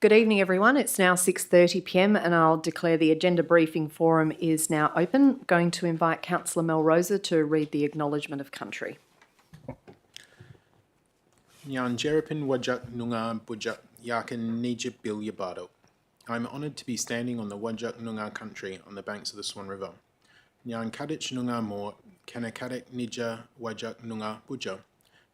Good evening, everyone. It's now 6:30 p.m. and I'll declare the agenda briefing forum is now open. Going to invite Councillor Mel Rosa to read the Acknowledgement of Country. Nyan Jerapin Wajak Nunga Bujak Yakan Nijib Bil Yabado. I'm honoured to be standing on the Wajak Nunga country on the banks of the Swan River. Nyan Kadich Nunga Mo Kanakadik Nija Wajak Nunga Buja.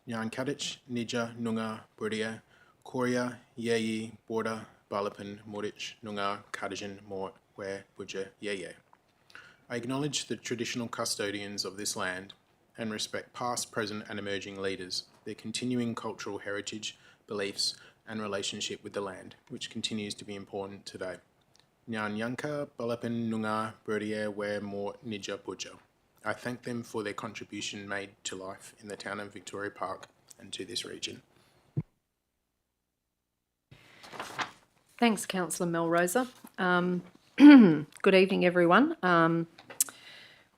Nyan Kadich Nija Nunga Burdia Korea Yeyi Borda Balapin Morich Nunga Kadijin Mort Where Buja Yeye. I acknowledge the traditional custodians of this land and respect past, present and emerging leaders, their continuing cultural heritage, beliefs and relationship with the land, which continues to be important today. Nyan Yanka Balapin Nunga Burdia Where Mort Nija Buja. I thank them for their contribution made to life in the town of Victoria Park and to this region. Thanks, Councillor Mel Rosa. Good evening, everyone.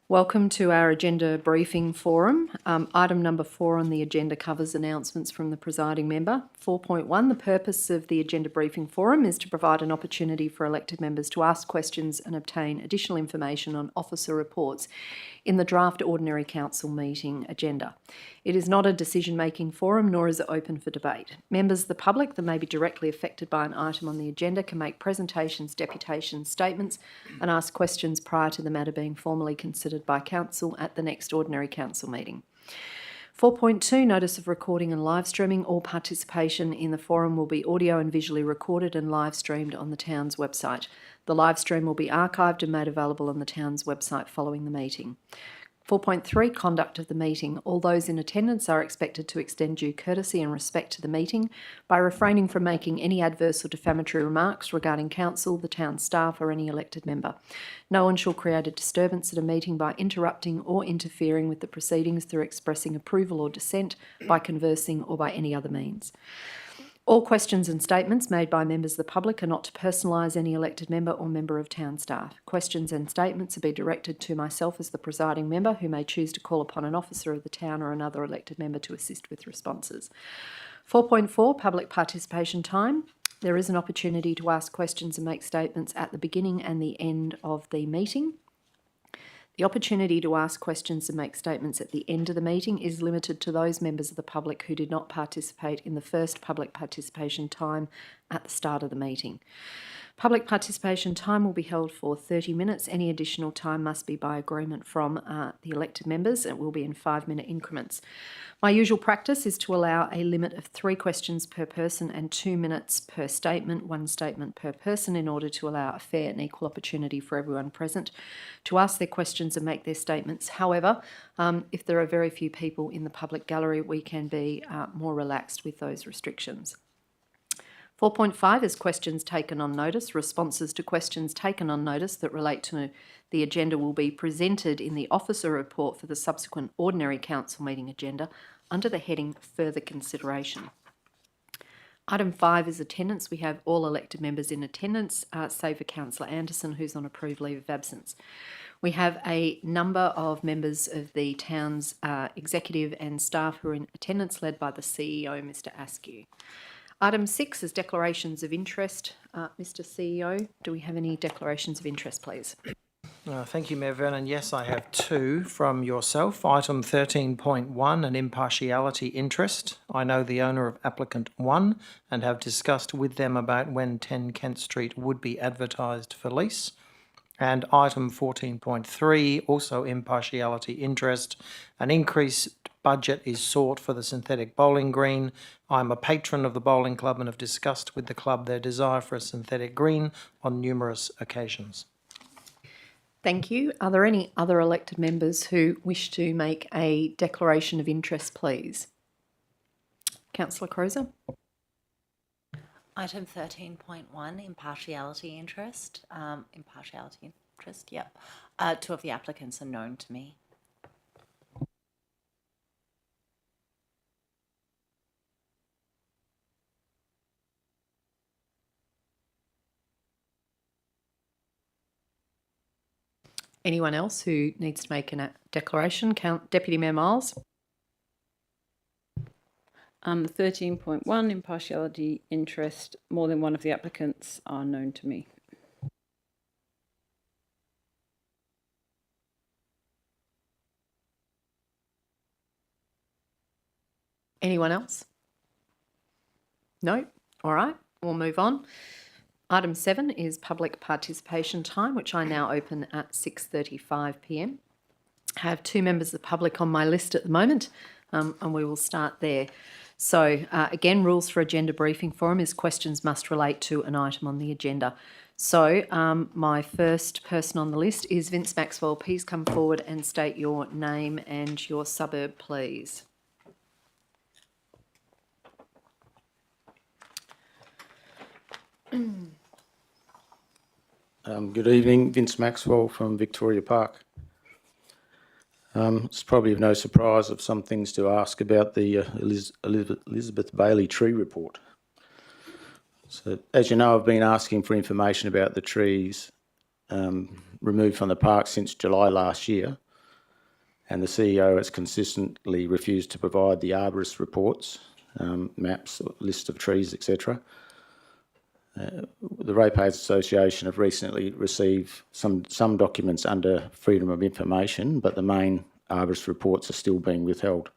Welcome to our agenda briefing forum. Item number 4 on the agenda covers announcements from the presiding member. 4.1, the purpose of the agenda briefing forum is to provide an opportunity for elected members to ask questions and obtain additional information on officer reports in the draft ordinary council meeting agenda. It is not a decision-making forum, nor is it open for debate. Members of the public that may be directly affected by an item on the agenda can make presentations, deputations, statements and ask questions prior to the matter being formally considered by council at the next ordinary council meeting. 4.2, notice of recording and live streaming. All participation in the forum will be audio and visually recorded and live streamed on the town's website. The live stream will be archived and made available on the town's website following the meeting. 4.3, conduct of the meeting. All those in attendance are expected to extend due courtesy and respect to the meeting by refraining from making any adverse or defamatory remarks regarding council, the town staff or any elected member. No one shall create a disturbance at a meeting by interrupting or interfering with the proceedings through expressing approval or dissent, by conversing or by any other means. All questions and statements made by members of the public are not to personalise any elected member or member of town staff. Questions and statements are be directed to myself as the presiding member, who may choose to call upon an officer of the town or another elected member to assist with responses. 4.4, public participation time. There is an opportunity to ask questions and make statements at the beginning and the end of the meeting. The opportunity to ask questions and make statements at the end of the meeting is limited to those members of the public who did not participate in the first public participation time at the start of the meeting. Public participation time will be held for 30 minutes. Any additional time must be by agreement from the elected members. It will be in 5-minute increments. My usual practice is to allow a limit of 3 questions per person and 2 minutes per statement, 1 statement per person, in order to allow a fair and equal opportunity for everyone present to ask their questions and make their statements. However, if there are very few people in the public gallery, we can be more relaxed with those restrictions. 4.5 is questions taken on notice. Responses to questions taken on notice that relate to the agenda will be presented in the officer report for the subsequent ordinary council meeting agenda under the heading Further Consideration. Item 5 is attendance. We have all elected members in attendance, save for Councillor Anderson, who's on approved leave of absence. We have a number of members of the town's executive and staff who are in attendance, led by the CEO, Mr. Askew. Item 6 is declarations of interest. Mr. CEO, do we have any declarations of interest, please? Thank you, Mayor Vernon. Yes, I have 2 from yourself. Item 13.1, an impartiality interest. I know the owner of applicant 1 and have discussed with them about when 10 Kent Street would be advertised for lease. And item 14.3, also impartiality interest. An increased budget is sought for the synthetic bowling green. I'm a patron of the bowling club and have discussed with the club their desire for a synthetic green on numerous occasions. Thank you. Are there any other elected members who wish to make a declaration of interest, please? Councillor Crozer. Item 13.1, impartiality interest. Yep. 2 of the applicants are known to me. Anyone else who needs to make a declaration? Deputy Mayor Miles. 13.1, impartiality, interest. More than one of the applicants are known to me. Anyone else? No? All right, we'll move on. Item 7 is public participation time, which I now open at 6:35 p.m. I have 2 members of the public on my list at the moment, and we will start there. So, again, rules for agenda briefing forum is questions must relate to an item on the agenda. So, my first person on the list is Vince Maxwell. Please come forward and state your name and your suburb, please. Good evening, Vince Maxwell from Victoria Park. It's probably of no surprise of some things to ask about the Elizabeth Baillie tree report. So, as you know, I've been asking for information about the trees removed from the park since July last year, and the CEO has consistently refused to provide the arborist reports, maps, list of trees, etc. The Ratepayers Association have recently received some documents under Freedom of Information, but the main arborist reports are still being withheld.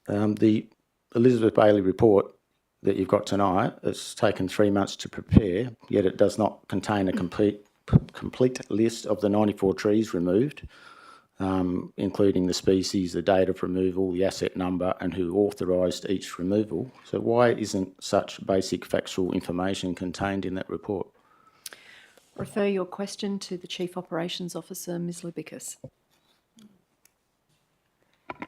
The Elizabeth Baillie report that you've got tonight, it's taken 3 months to prepare, yet it does not contain a complete list of the 94 trees removed, including the species, the date of removal, the asset number, and who authorised each removal. So why isn't such basic factual information contained in that report? Refer your question to the Chief Operations Officer, Ms Libicus.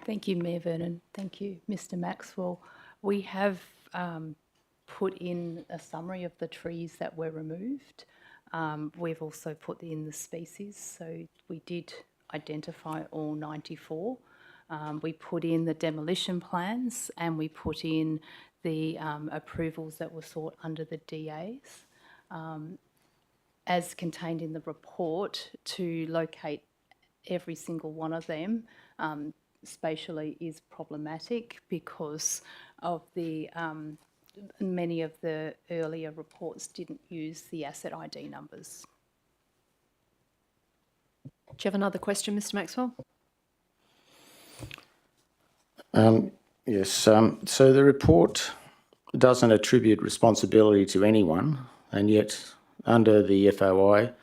Thank you, Mayor Vernon. Thank you, Mr Maxwell. We have put in a summary of the trees that were removed. We've also put in the species, so we did identify all 94. We put in the demolition plans and we put in the approvals that were sought under the DAs. As contained in the report, to locate every single one of them spatially is problematic because of the many of the earlier reports didn't use the asset ID numbers. Do you have another question, Mr Maxwell? Yes. So the report doesn't attribute responsibility to anyone, and yet under the FOI,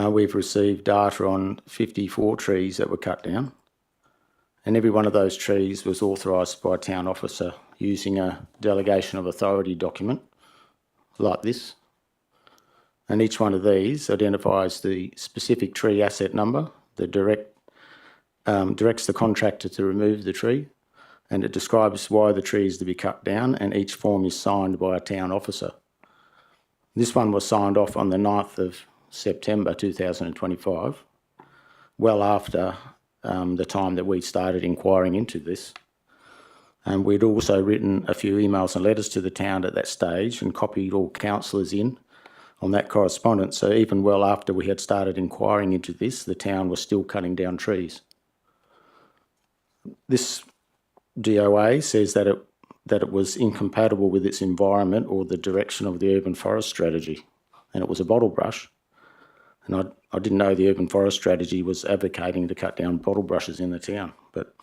we've received data on 54 trees that were cut down, and every one of those trees was authorised by a town officer using a delegation of authority document like this. And each one of these identifies the specific tree asset number, that directs the contractor to remove the tree, and it describes why the tree is to be cut down, and each form is signed by a town officer. This one was signed off on the 9th of September 2025, well after the time that we started inquiring into this. And we'd also written a few emails and letters to the town at that stage and copied all councillors in on that correspondence. So even well after we had started inquiring into this, the town was still cutting down trees. This DOA says that it was incompatible with its environment or the direction of the urban forest strategy, and it was a bottle brush. And I didn't know the urban forest strategy was advocating to cut down bottle brushes in the town. But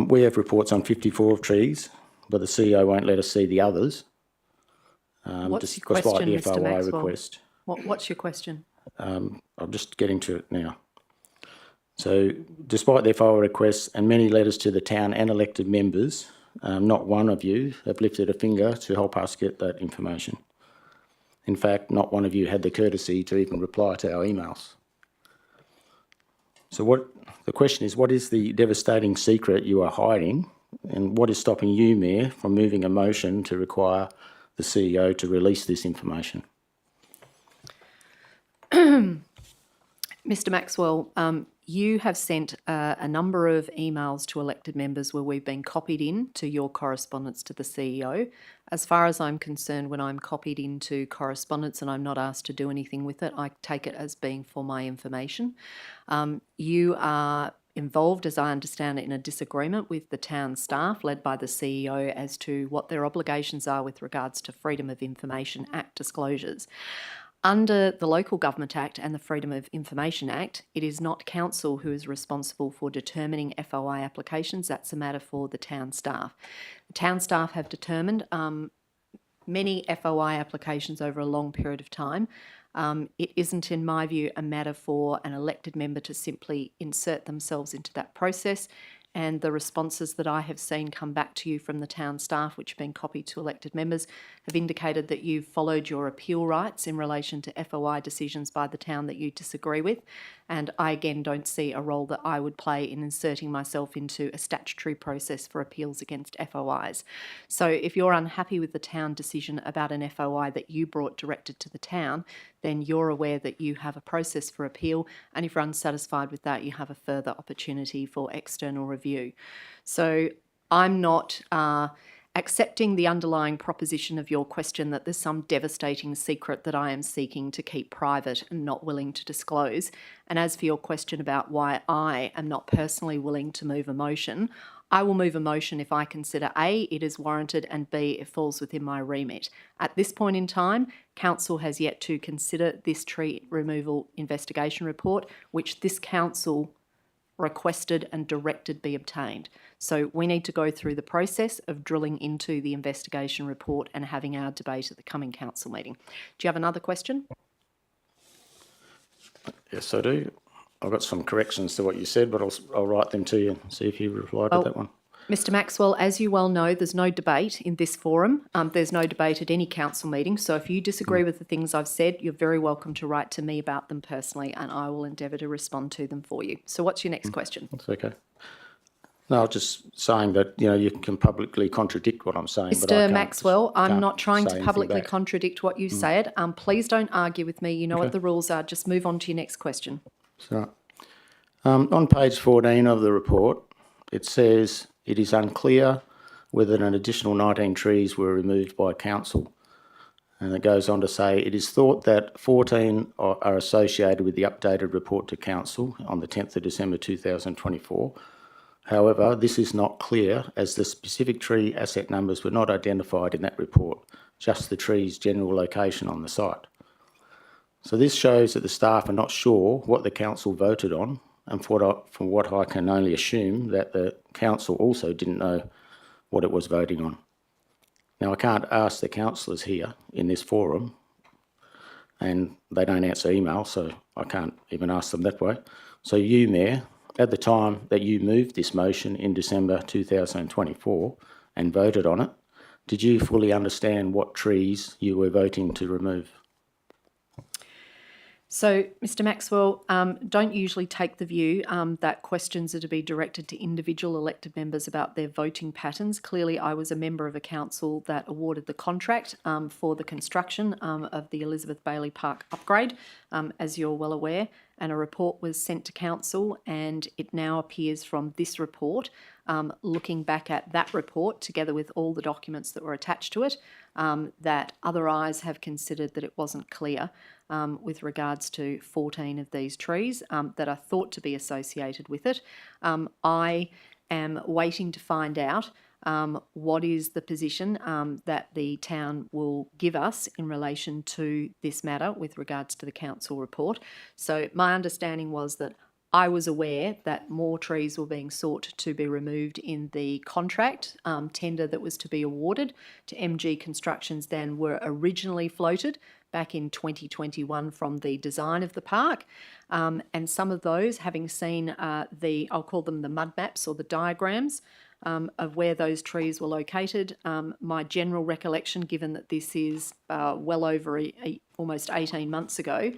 we have reports on 54 trees, but the CEO won't let us see the others. What's your despite question, the Mr FOI Maxwell? request. What's your question? I'm just getting to it now. So, despite the FOI requests and many letters to the town and elected members, not one of you have lifted a finger to help us get that information. In fact, not one of you had the courtesy to even reply to our emails. So the question is, what is the devastating secret you are hiding, and what is stopping you, Mayor, from moving a motion to require the CEO to release this information? Mr Maxwell, you have sent a number of emails to elected members where we've been copied in to your correspondence to the CEO. As far as I'm concerned, when I'm copied into correspondence and I'm not asked to do anything with it, I take it as being for my information. You are involved, as I understand it, in a disagreement with the town staff led by the CEO as to what their obligations are with regards to Freedom of Information Act disclosures. Under the Local Government Act and the Freedom of Information Act, it is not council who is responsible for determining FOI applications. That's a matter for the town staff. The town staff have determined many FOI applications over a long period of time. It isn't, in my view, a matter for an elected member to simply insert themselves into that process. And the responses that I have seen come back to you from the town staff, which have been copied to elected members, have indicated that you've followed your appeal rights in relation to FOI decisions by the town that you disagree with. And I, again, don't see a role that I would play in inserting myself into a statutory process for appeals against FOIs. So if you're unhappy with the town decision about an FOI that you brought directed to the town, then you're aware that you have a process for appeal. And if you're unsatisfied with that, you have a further opportunity for external review. So I'm not accepting the underlying proposition of your question that there's some devastating secret that I am seeking to keep private and not willing to disclose. And as for your question about why I am not personally willing to move a motion, I will move a motion if I consider A, it is warranted, and B, it falls within my remit. At this point in time, Council has yet to consider this tree removal investigation report, which this Council requested and directed be obtained. So we need to go through the process of drilling into the investigation report and having our debate at the coming council meeting. Do you have another question? Yes, I do. I've got some corrections to what you said, but I'll write them to you and see if you reply to that one. Mr Maxwell, as you well know, there's no debate in this forum. There's no debate at any council meeting. So if you disagree with the things I've said, you're very welcome to write to me about them personally, and I will endeavour to respond to them for you. So what's your next question? That's okay. No, I was just saying that, you can publicly contradict what I'm saying. but I Mr can't Maxwell, I'm can't not trying say to anything publicly back. contradict what you said. Please don't argue with me. You know what the rules are. Just move on to your next question. So, on page 14 of the report, it says it is unclear whether an additional 19 trees were removed by council. And it goes on to say, it is thought that 14 are associated with the updated report to council on the 10th of December 2024. However, this is not clear as the specific tree asset numbers were not identified in that report, just the tree's general location on the site. So this shows that the staff are not sure what the council voted on, and from what I can only assume that the council also didn't know what it was voting on. Now, I can't ask the councillors here in this forum, and they don't answer email, so I can't even ask them that way. So you, Mayor, at the time that you moved this motion in December 2024 and voted on it, did you fully understand what trees you were voting to remove? So, Mr Maxwell, don't usually take the view that questions are to be directed to individual elected members about their voting patterns. Clearly, I was a member of a council that awarded the contract for the construction of the Elizabeth Baillie Park upgrade, as you're well aware, and a report was sent to council, and it now appears from this report, looking back at that report together with all the documents that were attached to it, that other eyes have considered that it wasn't clear with regards to 14 of these trees that are thought to be associated with it. I am waiting to find out what is the position that the town will give us in relation to this matter with regards to the council report. So my understanding was that I was aware that more trees were being sought to be removed in the contract tender that was to be awarded to MG Constructions than were originally floated back in 2021 from the design of the park. And some of those, having seen I'll call them the mud maps or the diagrams of where those trees were located, my general recollection, given that this is well over almost 18 months ago,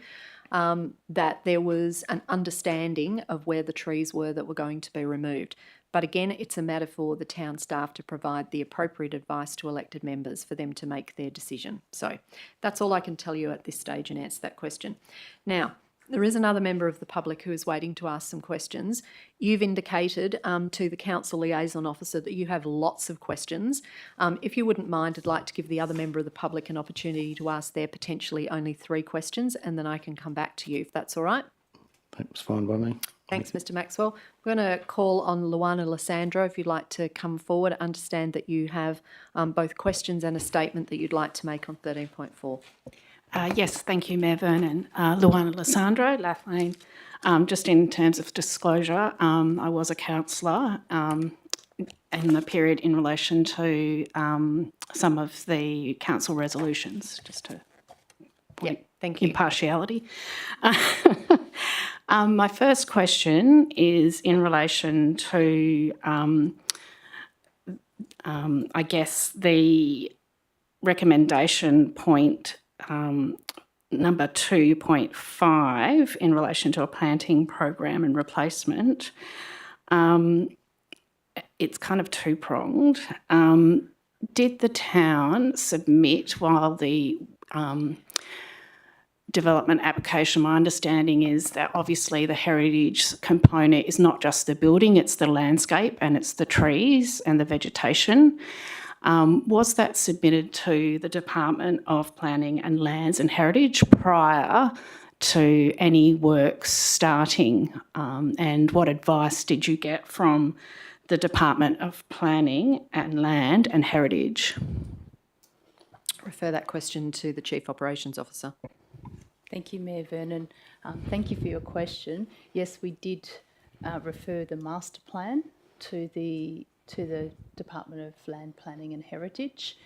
that there was an understanding of where the trees were that were going to be removed. But again, it's a matter for the town staff to provide the appropriate advice to elected members for them to make their decision. So that's all I can tell you at this stage and answer that question. Now, there is another member of the public who is waiting to ask some questions. You've indicated to the council liaison officer that you have lots of questions. If you wouldn't mind, I'd like to give the other member of the public an opportunity to ask their potentially only 3 questions, and then I can come back to you if that's all right. That's fine by me. Thanks, Mr Maxwell. We're going to call on Luana Lissandro if you'd like to come forward. I understand that you have both questions and a statement that you'd like to make on 13.4. Yes, thank you, Mayor Vernon. Luana Lissandro, Lathlane. Just in terms of disclosure, I was a councillor in the period in relation to some of the council resolutions, just to Thank you. impartiality. My first question is in relation to, I guess, the recommendation point number 2.5 in relation to a planting program and replacement. It's kind of two-pronged. Did the town submit, while the development application, my understanding is that obviously the heritage component is not just the building, it's the landscape and it's the trees and the vegetation. Was that submitted to the Department of Planning and Lands and Heritage prior to any works starting? And what advice did you get from the Department of Planning and Land and Heritage? Refer that question to the Chief Operations Officer. Thank you, Mayor Vernon. Thank you for your question. Yes, we did refer the master plan to the Department of Land Planning and Heritage,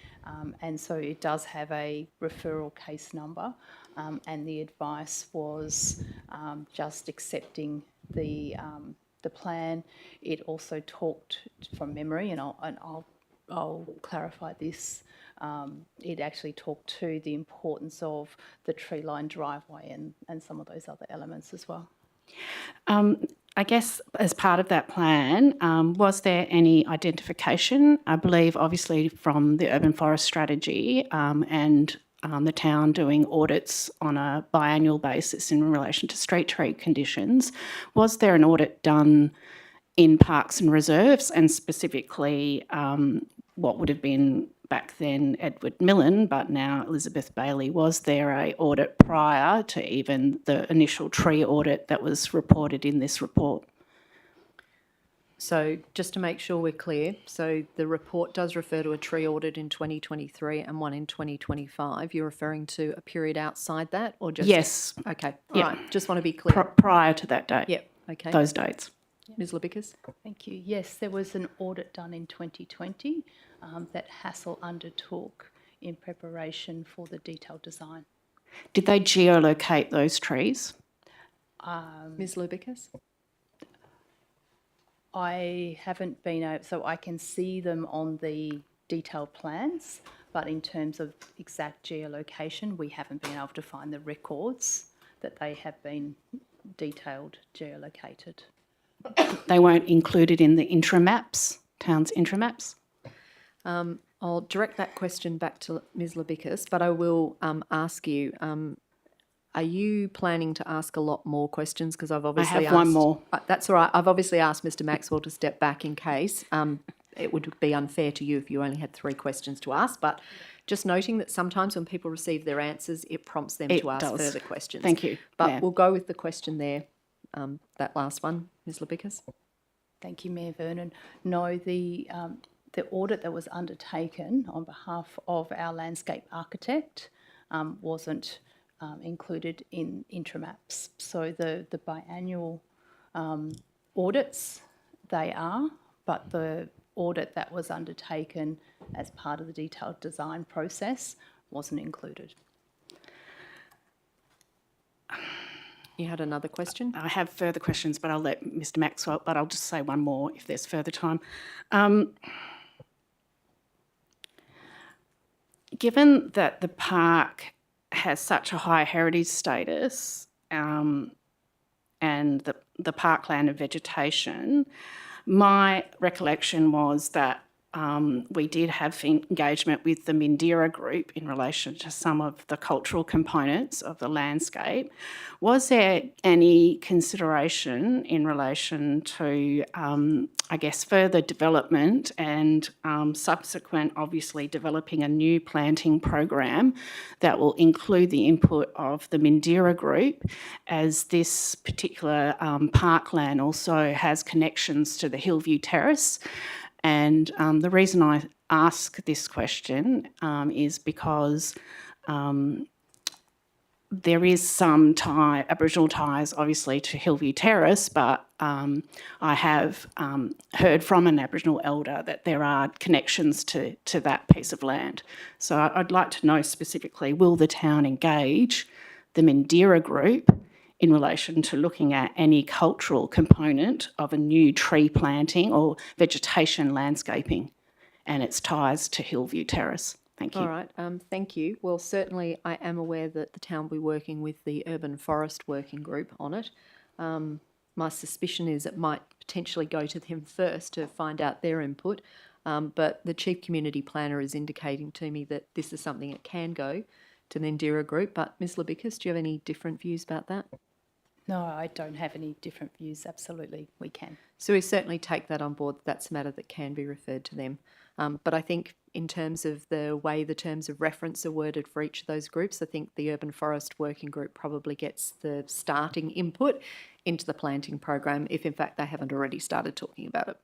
and so it does have a referral case number, and the advice was just accepting the plan. It also talked from memory, and I'll clarify this. It actually talked to the importance of the tree-lined driveway and some of those other elements as well. I guess as part of that plan, was there any identification? I believe obviously from the urban forest strategy and the town doing audits on a biannual basis in relation to street tree conditions, was there an audit done in parks and reserves, and specifically what would have been back then Edward Millen, but now Elizabeth Baillie? Was there a audit prior to even the initial tree audit that was reported in this report? So just to make sure we're clear, so the report does refer to a tree audit in 2023 and one in 2025. You're referring to a period outside that, or just? Yes. Okay, all Yep. right, just want to be clear. Prior to that date. Yep, okay. Those dates. Ms Libicus? Thank you. Yes, there was an audit done in 2020 that Hassel undertook in preparation for the detailed design. Did they geolocate those trees? Ms Libicus? I haven't been able, so I can see them on the detailed plans, but in terms of exact geolocation, we haven't been able to find the records that they have been detailed geolocated. They weren't included in the intramaps, town's intramaps? I'll direct that question back to Ms Libicus, but I will ask you, are you planning to ask a lot more questions? Because I've obviously have one more. That's all right. I've obviously asked Mr Maxwell to step back in case. It would be unfair to you if you only had 3 questions to ask, but just noting that sometimes when people receive their answers, it prompts them to ask further questions. Thank you. But we'll go with the question there, that last one, Ms Libicus. Thank you, Mayor Vernon. No, the audit that was undertaken on behalf of our landscape architect wasn't included in intramaps. So the biannual audits, they are, but the audit that was undertaken as part of the detailed design process wasn't included. You had another question? I have further questions, but I'll let Mr Maxwell, but I'll just say one more if there's further time. Given that the park has such a high heritage status and the, parkland and vegetation, my recollection was that we did have engagement with the Mindera group in relation to some of the cultural components of the landscape. Was there any consideration in relation to, I guess, further development and subsequent, obviously, developing a new planting program that will include the input of the Mindera group, as this particular parkland also has connections to the Hillview Terrace? And the reason I ask this question is because there is some Aboriginal ties, obviously, to Hillview Terrace, but I have heard from an Aboriginal elder that there are connections to that piece of land. So I'd like to know specifically, will the town engage the Mindera group in relation to looking at any cultural component of a new tree planting or vegetation landscaping and its ties to Hillview Terrace? Thank you. All right, thank you. Well, certainly I am aware that the town will be working with the Urban Forest Working Group on it. My suspicion is it might potentially go to them first to find out their input, but the Chief Community Planner is indicating to me that this is something that can go to the Indira Group. But Ms Labicus, do you have any different views about that? No, I don't have any different views. Absolutely, we can. So we certainly take that on board. That's a matter that can be referred to them. But I think in terms of the way the terms of reference are worded for each of those groups, I think the Urban Forest Working Group probably gets the starting input into the planting program, if in fact they haven't already started talking about it.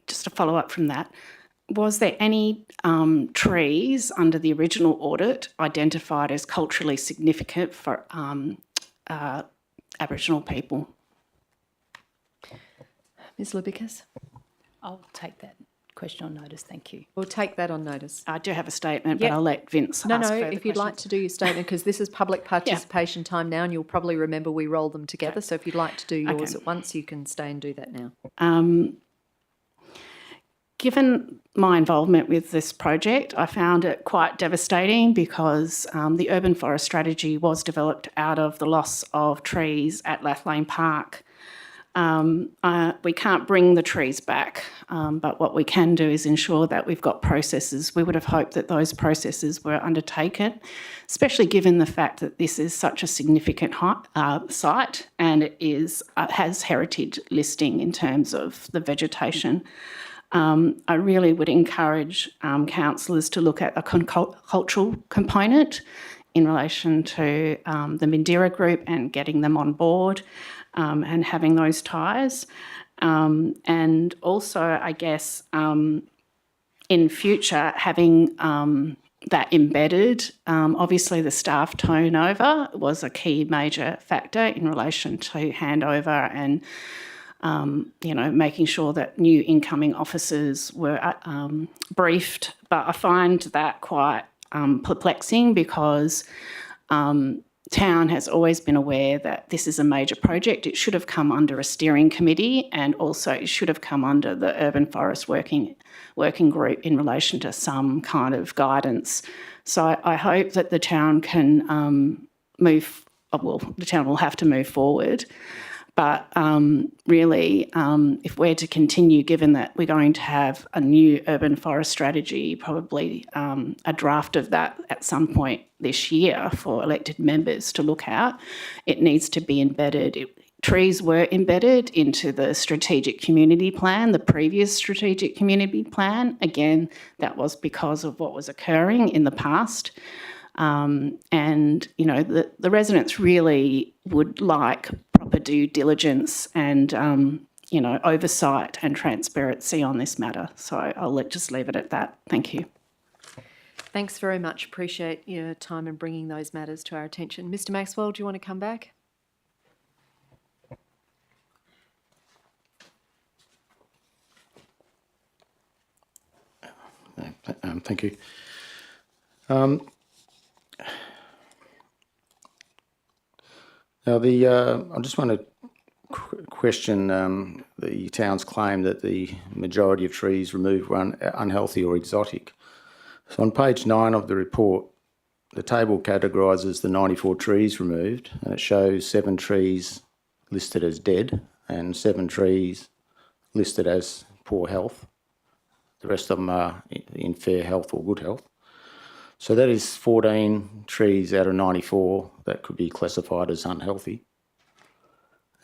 Just to follow up from that, was there any trees under the original audit identified as culturally significant for Aboriginal people? Ms Labicus? I'll take that question on notice. Thank you. We'll take that on notice. I do have a statement, but Yep. I'll let Vince No, ask no, further if you'd like questions. to do your statement, because this is public participation time now, and you'll probably remember we roll them together. So if you'd like to do yours Okay. at once, you can stay and do that now. Given my involvement with this project, I found it quite devastating because the urban forest strategy was developed out of the loss of trees at Lathlane Park. We can't bring the trees back, but what we can do is ensure that we've got processes. We would have hoped that those processes were undertaken, especially given the fact that this is such a significant site and it has heritage listing in terms of the vegetation. I really would encourage councillors to look at a cultural component in relation to the Mindera group and getting them on board and having those ties. And also, I guess, in future, having that embedded. Obviously, the staff turnover was a key major factor in relation to handover and making sure that new incoming officers were briefed. But I find that quite perplexing because town has always been aware that this is a major project. It should have come under a steering committee and also it should have come under the Urban Forest Working Group in relation to some kind of guidance. So I hope that the town can the town will have to move forward. But really, if we're to continue, given that we're going to have a new urban forest strategy, probably a draft of that at some point this year for elected members to look at, it needs to be embedded. Trees were embedded into the strategic community plan, the previous strategic community plan. Again, that was because of what was occurring in the past. The residents really would like proper due diligence and, oversight and transparency on this matter. So I'll just leave it at that. Thank you. Thanks very much. Appreciate your time in bringing those matters to our attention. Mr Maxwell, do you want to come back? Thank you. Now, I just want to question the town's claim that the majority of trees removed were unhealthy or exotic. So on page 9 of the report, the table categorises the 94 trees removed, and it shows 7 trees listed as dead and 7 trees listed as poor health. The rest of them are in fair health or good health. So that is 14 trees out of 94 that could be classified as unhealthy.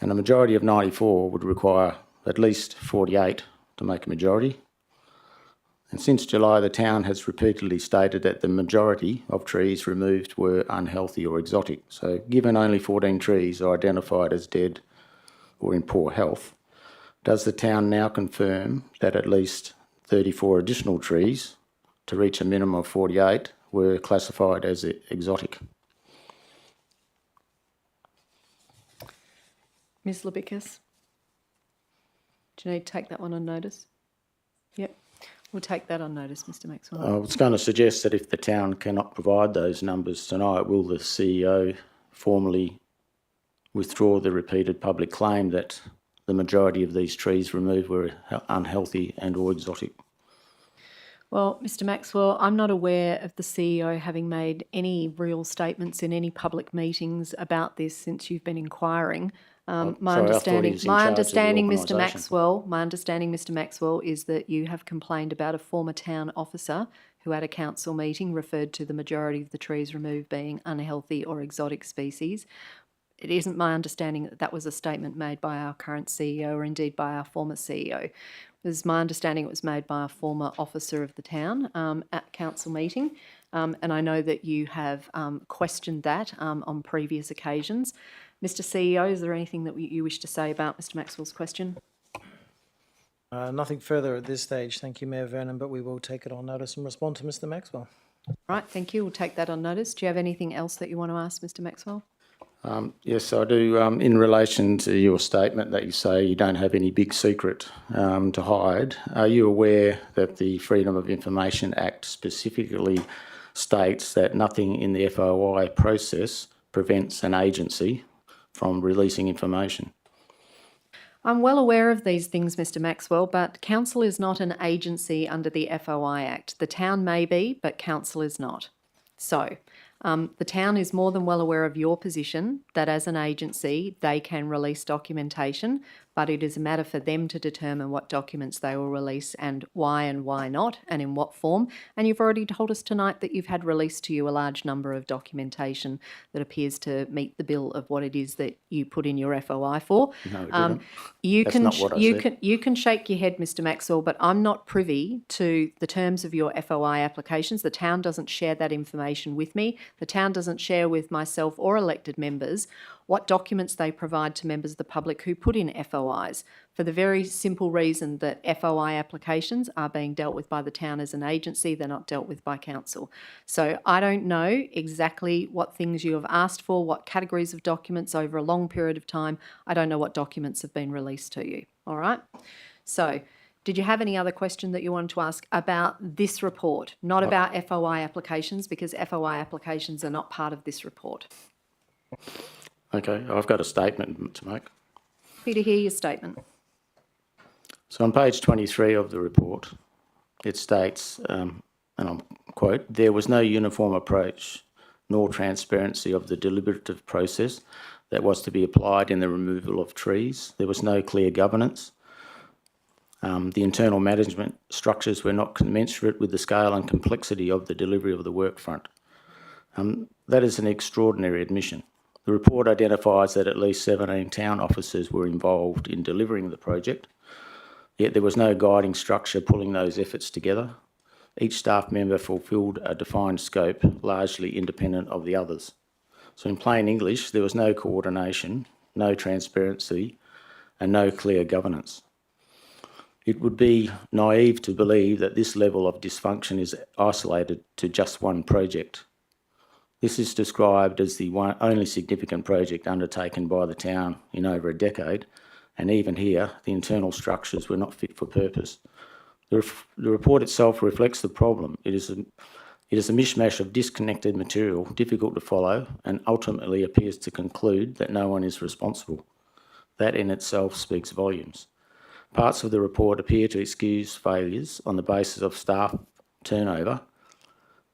And a majority of 94 would require at least 48 to make a majority. And since July, the town has repeatedly stated that the majority of trees removed were unhealthy or exotic. So given only 14 trees are identified as dead or in poor health, does the town now confirm that at least 34 additional trees, to reach a minimum of 48, were classified as exotic? Ms Labicus? Do you need to take that one on notice? Yep. We'll take that on notice, Mr Maxwell. I was going to suggest that if the town cannot provide those numbers tonight, will the CEO formally withdraw the repeated public claim that the majority of these trees removed were unhealthy and or exotic? Well, Mr Maxwell, I'm not aware of the CEO having made any real statements in any public meetings about this since you've been inquiring. My understanding, Mr Maxwell, is that you have complained about a former town officer who at a council meeting referred to the majority of the trees removed being unhealthy or exotic species. It isn't my understanding that that was a statement made by our current CEO or indeed by our former CEO. It was my understanding it was made by a former officer of the town at council meeting. And I know that you have questioned that on previous occasions. Mr CEO, is there anything that you wish to say about Mr Maxwell's question? Nothing further at this stage. Thank you, Mayor Vernon, but we will take it on notice and respond to Mr Maxwell. Right, thank you. We'll take that on notice. Do you have anything else that you want to ask Mr Maxwell? Yes, I do. In relation to your statement that you say you don't have any big secret to hide, are you aware that the Freedom of Information Act specifically states that nothing in the FOI process prevents an agency from releasing information? I'm well aware of these things, Mr Maxwell, but council is not an agency under the FOI Act. The town may be, but council is not. So, the town is more than well aware of your position that as an agency they can release documentation, but it is a matter for them to determine what documents they will release and why not and in what form. And you've already told us tonight that you've had released to you a large number of documentation that appears to meet the bill of what it is that you put in your FOI for. No, it didn't. You can shake your head, Mr Maxwell, but I'm not privy to the terms of your FOI applications. The town doesn't share that information with me. The town doesn't share with myself or elected members what documents they provide to members of the public who put in FOIs, for the very simple reason that FOI applications are being dealt with by the town as an agency, they're not dealt with by council. So I don't know exactly what things you have asked for, what categories of documents over a long period of time. I don't know what documents have been released to you, all right? So did you have any other question that you wanted to ask about this report, not about FOI applications, because FOI applications are not part of this report? Okay, I've got a statement to make. Happy to hear your statement. So on page 23 of the report, it states, and I'll quote, "There was no uniform approach nor transparency of the deliberative process that was to be applied in the removal of trees. There was no clear governance. The internal management structures were not commensurate with the scale and complexity of the delivery of the work front." That is an extraordinary admission. The report identifies that at least 17 town officers were involved in delivering the project, yet there was no guiding structure pulling those efforts together. Each staff member fulfilled a defined scope, largely independent of the others. So in plain English, there was no coordination, no transparency, and no clear governance. It would be naive to believe that this level of dysfunction is isolated to just one project. This is described as the only significant project undertaken by the town in over a decade, and even here, the internal structures were not fit for purpose. The report itself reflects the problem. It is a mishmash of disconnected material, difficult to follow, and ultimately appears to conclude that no one is responsible. That in itself speaks volumes. Parts of the report appear to excuse failures on the basis of staff turnover,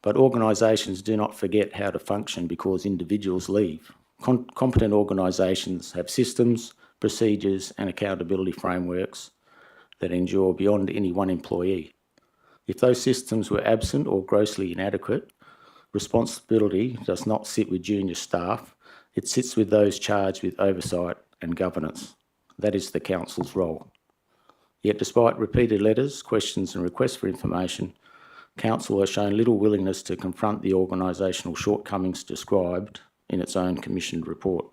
but organisations do not forget how to function because individuals leave. Competent organisations have systems, procedures and accountability frameworks that endure beyond any one employee. If those systems were absent or grossly inadequate, responsibility does not sit with junior staff, it sits with those charged with oversight and governance. That is the Council's role. Yet despite repeated letters, questions and requests for information, Council has shown little willingness to confront the organisational shortcomings described in its own commissioned report.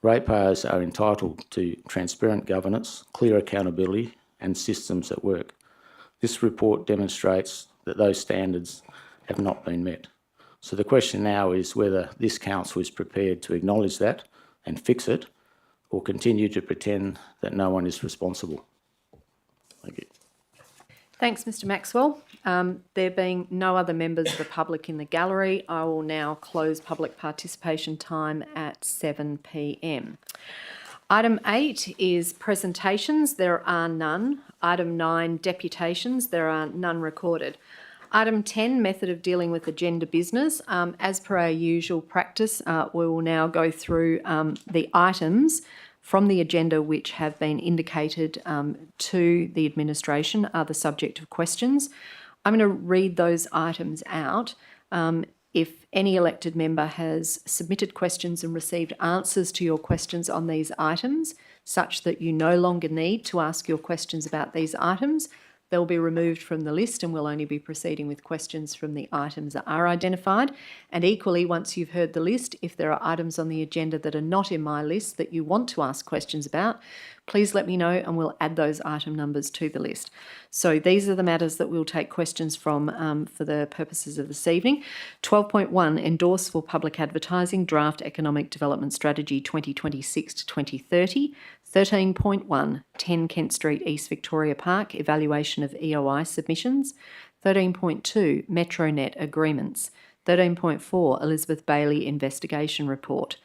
Ratepayers are entitled to transparent governance, clear accountability and systems that work. This report demonstrates that those standards have not been met. So the question now is whether this Council is prepared to acknowledge that and fix it, or continue to pretend that no one is responsible. Thank you. Thanks, Mr Maxwell. There being no other members of the public in the gallery, I will now close public participation time at 7 p.m. Item 8 is presentations. There are none. Item 9, deputations. There are none recorded. Item 10, method of dealing with agenda business. As per our usual practice, we will now go through the items from the agenda which have been indicated to the administration are the subject of questions. I'm going to read those items out. If any elected member has submitted questions and received answers to your questions on these items, such that you no longer need to ask your questions about these items, they'll be removed from the list and we'll only be proceeding with questions from the items that are identified. And equally, once you've heard the list, if there are items on the agenda that are not in my list that you want to ask questions about, please let me know and we'll add those item numbers to the list. So these are the matters that we'll take questions from for the purposes of this evening. 12.1, Endorse for Public Advertising, Draft Economic Development Strategy 2026 to 2030. 13.1, 10 Kent Street, East Victoria Park, evaluation of EOI submissions. 13.2, METRONET agreements. 13.4, Elizabeth Baillie investigation report.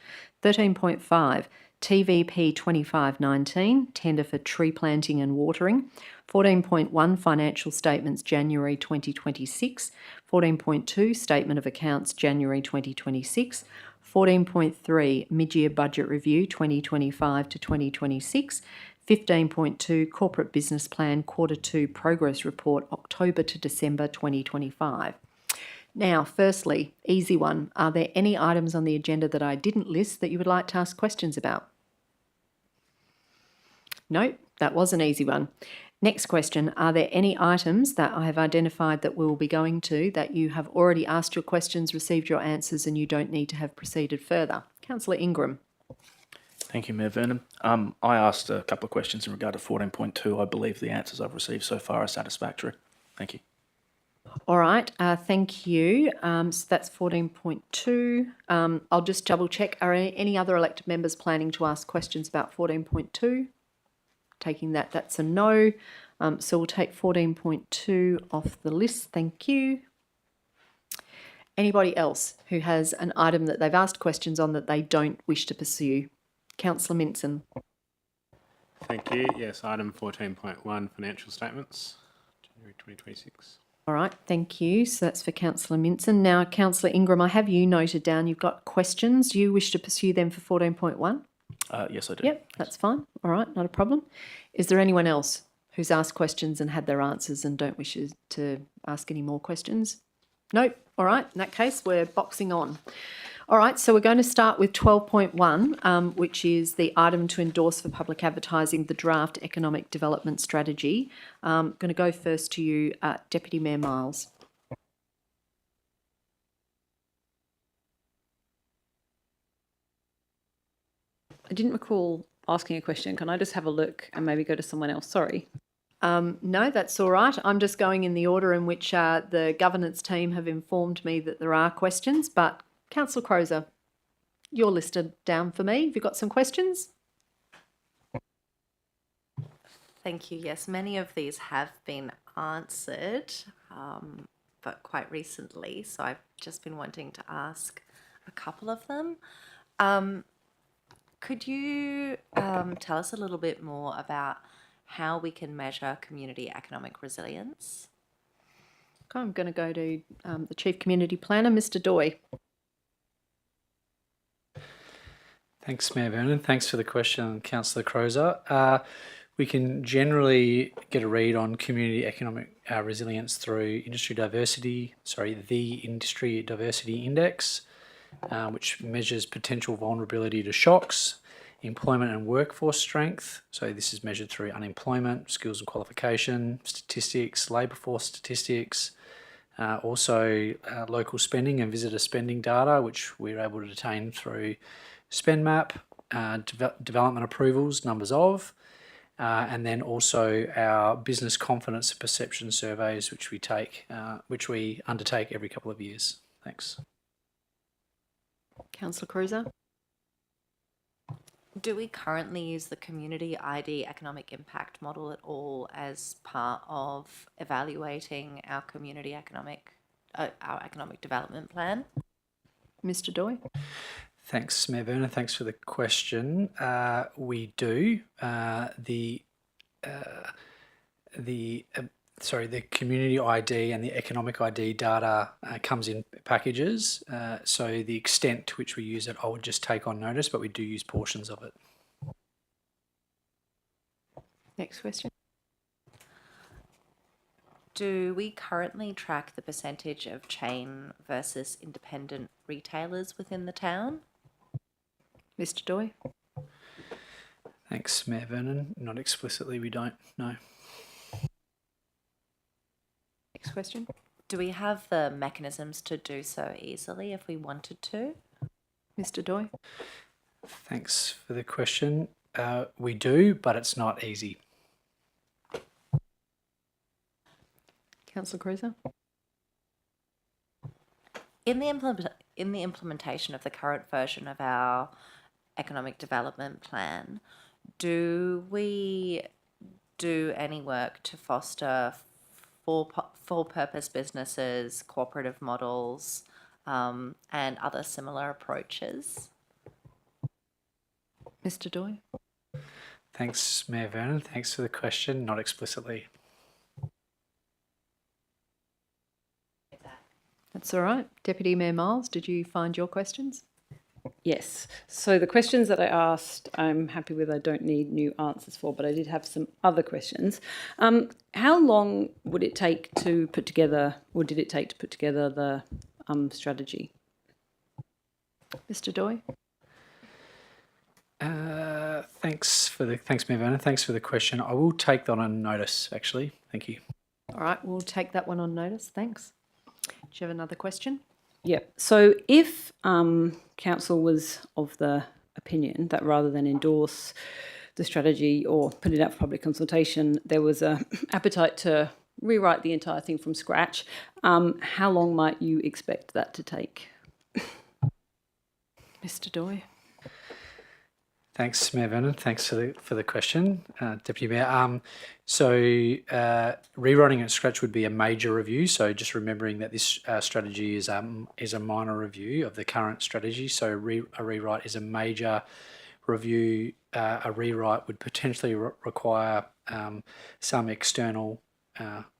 13.5, TVP 2519, tender for tree planting and watering. 14.1, financial statements January 2026. 14.2, statement of accounts January 2026. 14.3, mid-year budget review 2025 to 2026. 15.2, corporate business plan quarter 2 progress report October to December 2025. Now, firstly, easy one. Are there any items on the agenda that I didn't list that you would like to ask questions about? No, that was an easy one. Next question, are there any items that I have identified that we will be going to that you have already asked your questions, received your answers, and you don't need to have proceeded further? Councillor Ingram. Thank you, Mayor Vernon. I asked a couple of questions in regard to 14.2. I believe the answers I've received so far are satisfactory. Thank you. All right, thank you. So that's 14.2. I'll just double check. Are any other elected members planning to ask questions about 14.2? Taking that, that's a no. So we'll take 14.2 off the list. Thank you. Anybody else who has an item that they've asked questions on that they don't wish to pursue? Councillor Minson. Thank you. Yes, item 14.1, financial statements, January 2026. All right, thank you. So that's for Councillor Minson. Now, Councillor Ingram, I have you noted down. You've got questions. Do you wish to pursue them for 14.1? Yes, I do. Yep, that's fine. All right, not a problem. Is there anyone else who's asked questions and had their answers and don't wish to ask any more questions? Nope. All right, in that case, we're boxing on. All right, so we're going to start with 12.1, which is the item to endorse for public advertising the draft economic development strategy. I'm going to go first to you, Deputy Mayor Miles. I didn't recall asking a question. Can I just have a look and maybe go to someone else? Sorry. No, that's all right. I'm just going in the order in which the governance team have informed me that there are questions, but Councillor Crozer, you're listed down for me. Have you got some questions? Thank you. Yes, many of these have been answered, but quite recently. So I've just been wanting to ask a couple of them. Could you tell us a little bit more about how we can measure community economic resilience? Okay, I'm going to go to the Chief Community Planner, Mr Doy. Thanks, Mayor Vernon. Thanks for the question, Councillor Crozer. We can generally get a read on community economic resilience through the Industry Diversity Index, which measures potential vulnerability to shocks, employment and workforce strength. So this is measured through unemployment, skills and qualification, statistics, labour force statistics, also local spending and visitor spending data, which we're able to obtain through SpendMap, development approvals, numbers of, and then also our business confidence and perception surveys, which we undertake every couple of years. Thanks. Councillor Cruiser? Do we currently use the community ID economic impact model at all as part of evaluating our community our economic development plan? Mr. Doy? Thanks, Mayor Vernon. Thanks for the question. We do. The community ID and the economic ID data comes in packages. So the extent to which we use it, I would just take on notice, but we do use portions of it. Next question. Do we currently track the percentage of chain versus independent retailers within the town? Mr. Doy? Thanks, Mayor Vernon. Not explicitly, we don't, no. Next question. Do we have the mechanisms to do so easily if we wanted to? Mr. Doy? Thanks for the question. We do, but it's not easy. Councillor Cruiser? In the implementation of the current version of our economic development plan, do we do any work to foster for-purpose businesses, cooperative models, and other similar approaches? Mr. Doy? Thanks, Mayor Vernon. Thanks for the question. Not explicitly. That's all right. Deputy Mayor Miles, did you find your questions? Yes. So the questions that I asked, I'm happy with. I don't need new answers for, but I did have some other questions. How long would it take to put together, or did it take to put together the strategy? Mr. Doy? Thanks, Mayor Vernon. Thanks for the question. I will take that on notice, actually. Thank you. All right, we'll take that one on notice. Thanks. Do you have another question? Yep. So if council was of the opinion that rather than endorse the strategy or put it out for public consultation, there was an appetite to rewrite the entire thing from scratch, how long might you expect that to take? Mr. Doy? Thanks, Mayor Vernon. Thanks for the question, Deputy Mayor. So rewriting at scratch would be a major review. So just remembering that this strategy is a minor review of the current strategy. So a rewrite is a major review. A rewrite would potentially require some external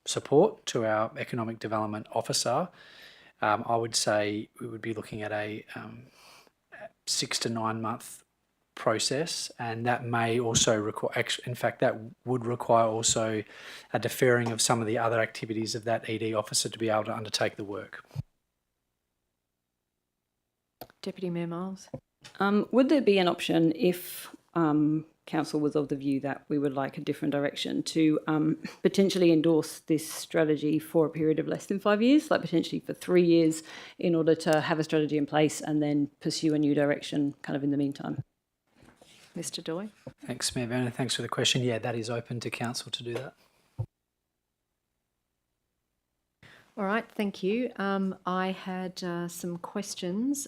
support to our economic development officer. I would say we would be looking at a 6 to 9 month process, and that may also require, in fact, that would require also a deferring of some of the other activities of that ED officer to be able to undertake the work. Deputy Mayor Miles? Would there be an option if council was of the view that we would like a different direction to potentially endorse this strategy for a period of less than 5 years, like potentially for 3 years, in order to have a strategy in place and then pursue a new direction kind of in the meantime? Mr. Doy? Thanks, Mayor Vernon. Thanks for the question. Yeah, that is open to council to do that. All right, thank you. I had some questions.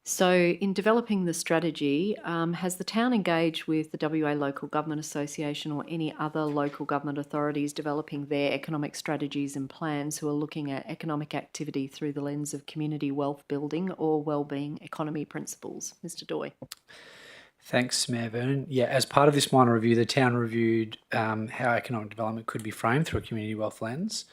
So in developing the strategy, has the town engaged with the WA Local Government Association or any other local government authorities developing their economic strategies and plans who are looking at economic activity through the lens of community wealth building or wellbeing economy principles? Mr. Doy. Thanks, Mayor Vernon. Yeah, as part of this minor review, the town reviewed how economic development could be framed through a community wealth lens.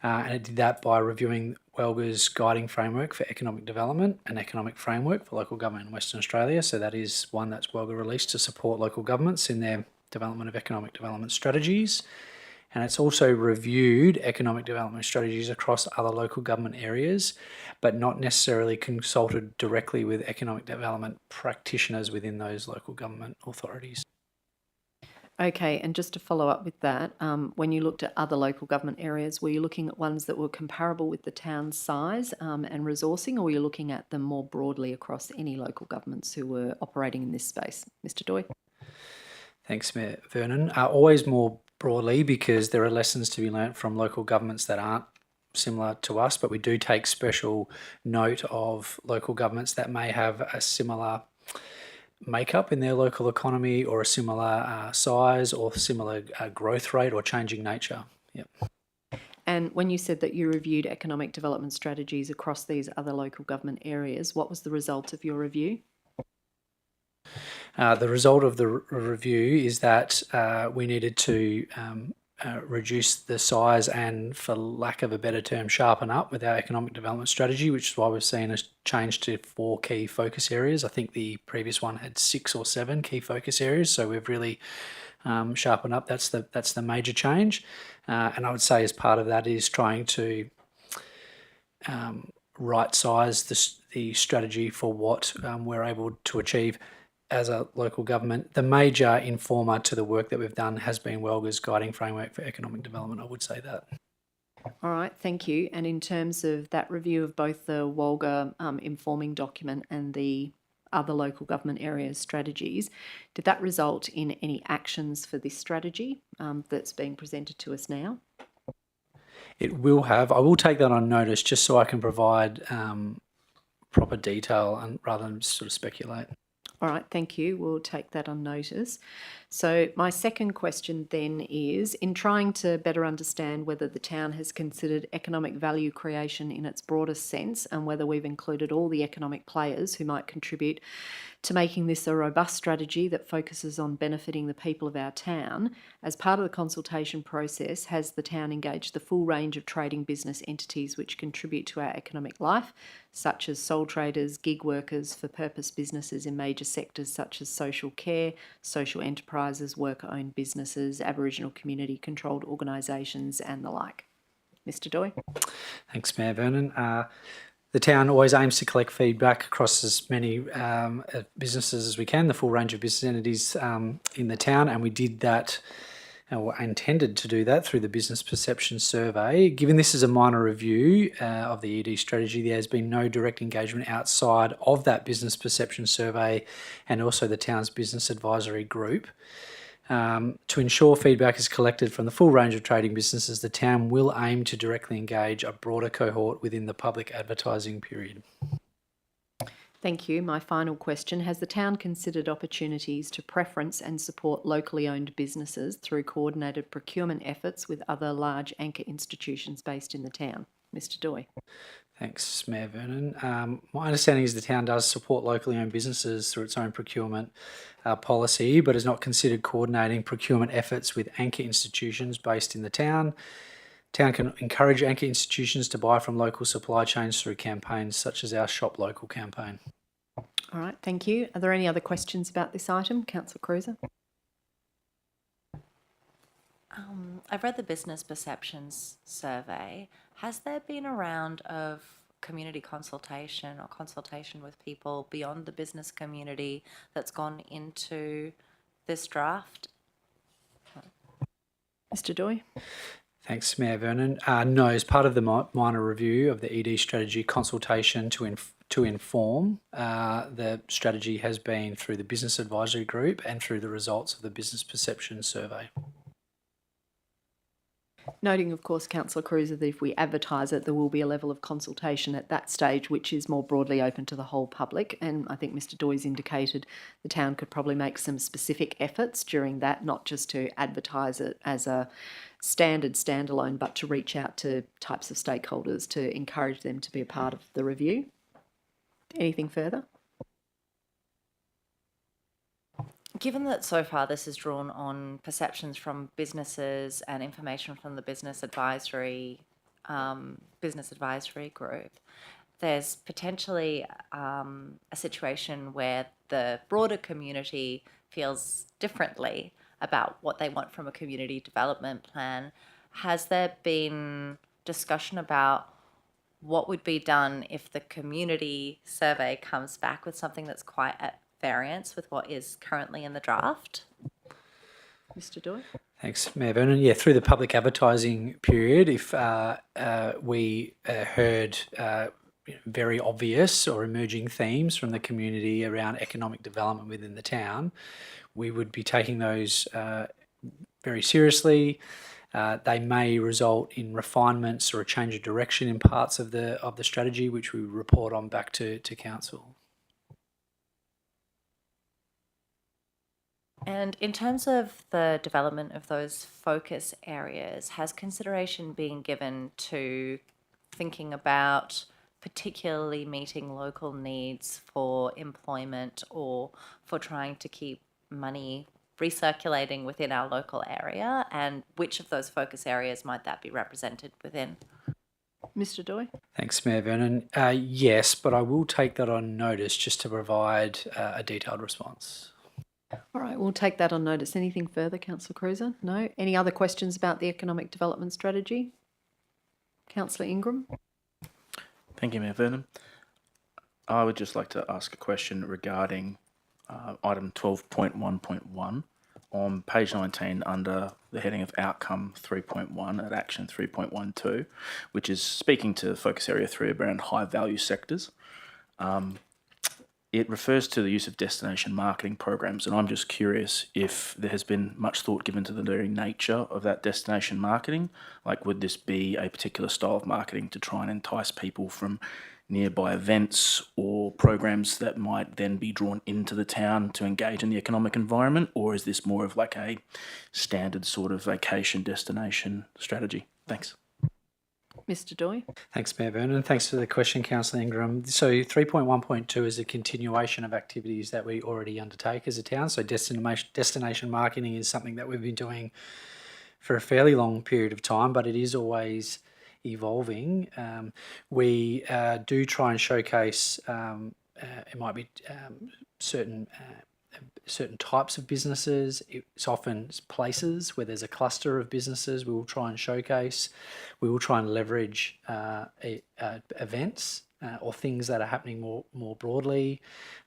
And it did that by reviewing WELGA's guiding framework for economic development and economic framework for local government in Western Australia. So that is one that's WELGA released to support local governments in their development of economic development strategies. And it's also reviewed economic development strategies across other local government areas, but not necessarily consulted directly with economic development practitioners within those local government authorities. Okay, and just to follow up with that, when you looked at other local government areas, were you looking at ones that were comparable with the town's size and resourcing, or were you looking at them more broadly across any local governments who were operating in this space? Mr. Doy? Thanks, Mayor Vernon. Always more broadly, because there are lessons to be learnt from local governments that aren't similar to us, but we do take special note of local governments that may have a similar makeup in their local economy or a similar size or similar growth rate or changing nature. Yep. And when you said that you reviewed economic development strategies across these other local government areas, what was the result of your review? The result of the review is that we needed to reduce the size and, for lack of a better term, sharpen up with our economic development strategy, which is why we've seen a change to 4 key focus areas. I think the previous one had 6 or 7 key focus areas, so we've really sharpened up. That's the major change, and I would say as part of that is trying to right-size the strategy for what we're able to achieve as a local government. The major informer to the work that we've done has been WELGA's guiding framework for economic development, I would say that. All right, thank you. And in terms of that review of both the WELGA informing document and the other local government areas strategies, did that result in any actions for this strategy that's being presented to us now? It will have. I will take that on notice just so I can provide proper detail and rather than sort of speculate. All right, thank you. We'll take that on notice. So my second question then is, in trying to better understand whether the town has considered economic value creation in its broadest sense and whether we've included all the economic players who might contribute to making this a robust strategy that focuses on benefiting the people of our town, as part of the consultation process, has the town engaged the full range of trading business entities which contribute to our economic life, such as sole traders, gig workers, for-purpose businesses in major sectors such as social care, social enterprises, worker-owned businesses, Aboriginal community-controlled organisations and the like. Mr. Doy? Thanks, Mayor Vernon. The town always aims to collect feedback across as many businesses as we can, the full range of business entities in the town, and we did that, or intended to do that, through the Business Perception Survey. Given this is a minor review of the ED strategy, there has been no direct engagement outside of that Business Perception Survey and also the town's Business Advisory Group. To ensure feedback is collected from the full range of trading businesses, the town will aim to directly engage a broader cohort within the public advertising period. Thank you. My final question, has the town considered opportunities to preference and support locally owned businesses through coordinated procurement efforts with other large anchor institutions based in the town? Mr. Doy. Thanks, Mayor Vernon. My understanding is the town does support locally owned businesses through its own procurement policy, but has not considered coordinating procurement efforts with anchor institutions based in the town. Town can encourage anchor institutions to buy from local supply chains through campaigns such as our Shop Local campaign. All right, thank you. Are there any other questions about this item? Councillor Cruiser. I've read the Business Perceptions Survey. Has there been a round of community consultation or consultation with people beyond the business community that's gone into this draft? Mr. Doy. Thanks, Mayor Vernon. No, as part of the minor review of the ED strategy, consultation to inform the strategy has been through the Business Advisory Group and through the results of the Business Perception Survey. Noting, of course, Councillor Cruiser, that if we advertise it, there will be a level of consultation at that stage which is more broadly open to the whole public. And I think Mr. Doy's indicated the town could probably make some specific efforts during that, not just to advertise it as a standalone, but to reach out to types of stakeholders to encourage them to be a part of the review. Anything further? Given that so far this is drawn on perceptions from businesses and information from the Business Advisory business advisory group, there's potentially a situation where the broader community feels differently about what they want from a community development plan. Has there been discussion about what would be done if the community survey comes back with something that's quite at variance with what is currently in the draft? Mr. Doyle? Thanks, Mayor Vernon. Yeah, through the public advertising period, if we heard very obvious or emerging themes from the community around economic development within the town, we would be taking those very seriously. They may result in refinements or a change of direction in parts of the strategy, which we report on back to council. And in terms of the development of those focus areas, has consideration been given to thinking about particularly meeting local needs for employment or for trying to keep money recirculating within our local area, and which of those focus areas might that be represented within? Mr. Doyle? Thanks, Mayor Vernon. Yes, but I will take that on notice just to provide a detailed response. All right, we'll take that on notice. Anything further, Councillor Cruiser? No? Any other questions about the economic development strategy? Councillor Ingram? Thank you, Mayor Vernon. I would just like to ask a question regarding item 12.1.1 on page 19 under the heading of Outcome 3.1 at Action 3.12, which is speaking to Focus Area 3 around high value sectors. It refers to the use of destination marketing programs, and I'm just curious if there has been much thought given to the very nature of that destination marketing. Like, would this be a particular style of marketing to try and entice people from nearby events or programs that might then be drawn into the town to engage in the economic environment, or is this more of like a standard sort of vacation destination strategy? Thanks. Mr. Doyle? Thanks, Mayor Vernon. Thanks for the question, Councillor Ingram. So 3.1.2 is a continuation of activities that we already undertake as a town. So destination marketing is something that we've been doing for a fairly long period of time, but it is always evolving. We do try and showcase, it might be certain types of businesses. It's often places where there's a cluster of businesses we will try and showcase. We will try and leverage events or things that are happening more broadly,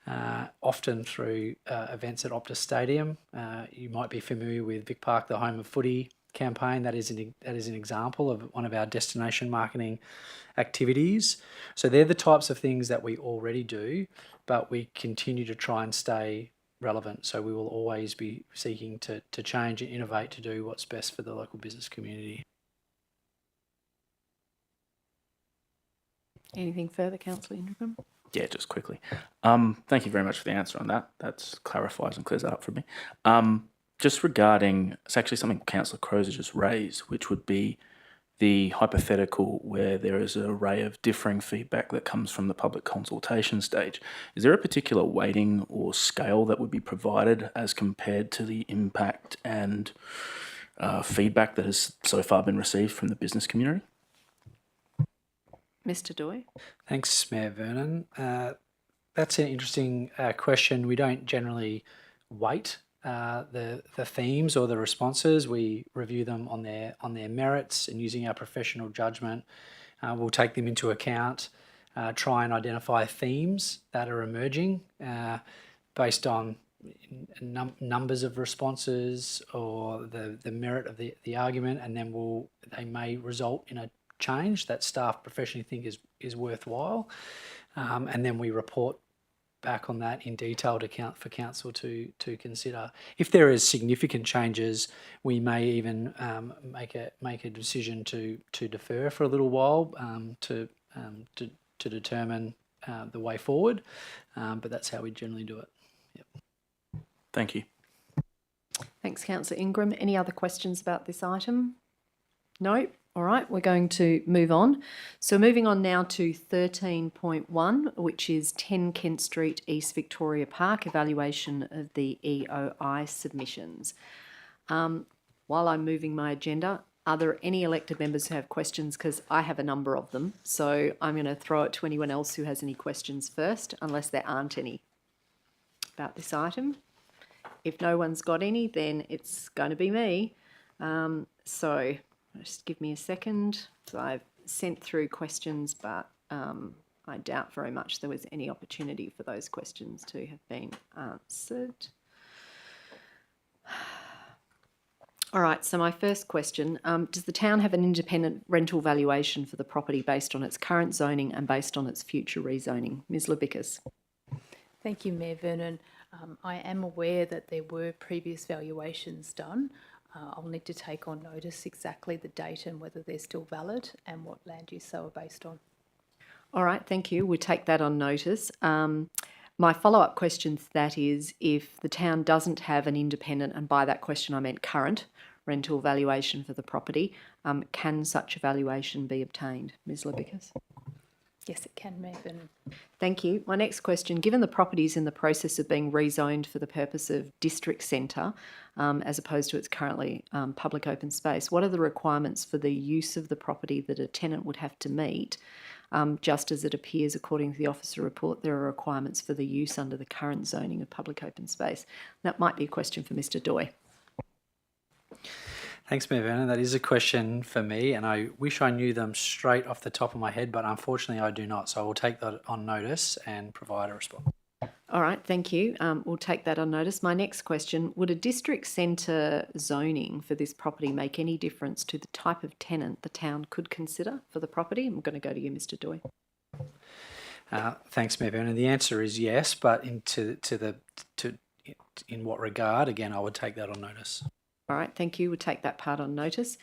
often through events at Optus Stadium. You might be familiar with Vic Park, the Home of Footy campaign. That is an example of one of our destination marketing activities. So they're the types of things that we already do, but we continue to try and stay relevant. So we will always be seeking to change and innovate to do what's best for the local business community. Anything further, Councillor Ingram? Yeah, just quickly. Thank you very much for the answer on that. That clarifies and clears that up for me. Just regarding, it's actually something Councillor Crozer just raised, which would be the hypothetical where there is an array of differing feedback that comes from the public consultation stage. Is there a particular weighting or scale that would be provided as compared to the impact and feedback that has so far been received from the business community? Mr. Doyle? Thanks, Mayor Vernon. That's an interesting question. We don't generally weight the themes or the responses. We review them on their merits, and using our professional judgment, we'll take them into account, try and identify themes that are emerging based on numbers of responses or the merit of the argument, and then they may result in a change that staff professionally think is worthwhile, and then we report back on that in detail for council to consider. If there is significant changes, we may even make a decision to defer for a little while to determine the way forward. But that's how we generally do it. Yep. Thank you. Thanks, Councillor Ingram. Any other questions about this item? No? All right, we're going to move on. So moving on now to 13.1, which is 10 Kent Street, East Victoria Park, evaluation of the EOI submissions. While I'm moving my agenda, Are there any elected members who have questions? Because I have a number of them. So I'm going to throw it to anyone else who has any questions first, unless there aren't any about this item. If no one's got any, then it's going to be me. So just give me a second. So I've sent through questions, but I doubt very much there was any opportunity for those questions to have been answered. All right, so my first question, does the town have an independent rental valuation for the property based on its current zoning and based on its future rezoning? Ms Labicus. Thank you, Mayor Vernon. I am aware that there were previous valuations done. I'll need to take on notice exactly the date and whether they're still valid and what land use they were based on. All right, thank you. We'll take that on notice. My follow-up question to that is, if the town doesn't have an independent, and by that question I meant current, rental valuation for the property, can such a valuation be obtained? Ms Labicus. Yes, it can, Mayor Vernon. Thank you. My next question, given the property is in the process of being rezoned for the purpose of district centre, as opposed to its currently public open space, what are the requirements for the use of the property that a tenant would have to meet? Just as it appears, according to the officer report, there are requirements for the use under the current zoning of public open space. That might be a question for Mr Doy. Thanks, Mayor Vernon. That is a question for me, and I wish I knew them straight off the top of my head, but unfortunately I do not. So I will take that on notice and provide a response. All right, thank you. We'll take that on notice. My next question, would a district centre zoning for this property make any difference to the type of tenant the town could consider for the property? I'm going to go to you, Mr Doy. Thanks, Mayor Vernon. The answer is yes, but in what regard? Again, I would take that on notice. All right, thank you. We'll take that part on notice.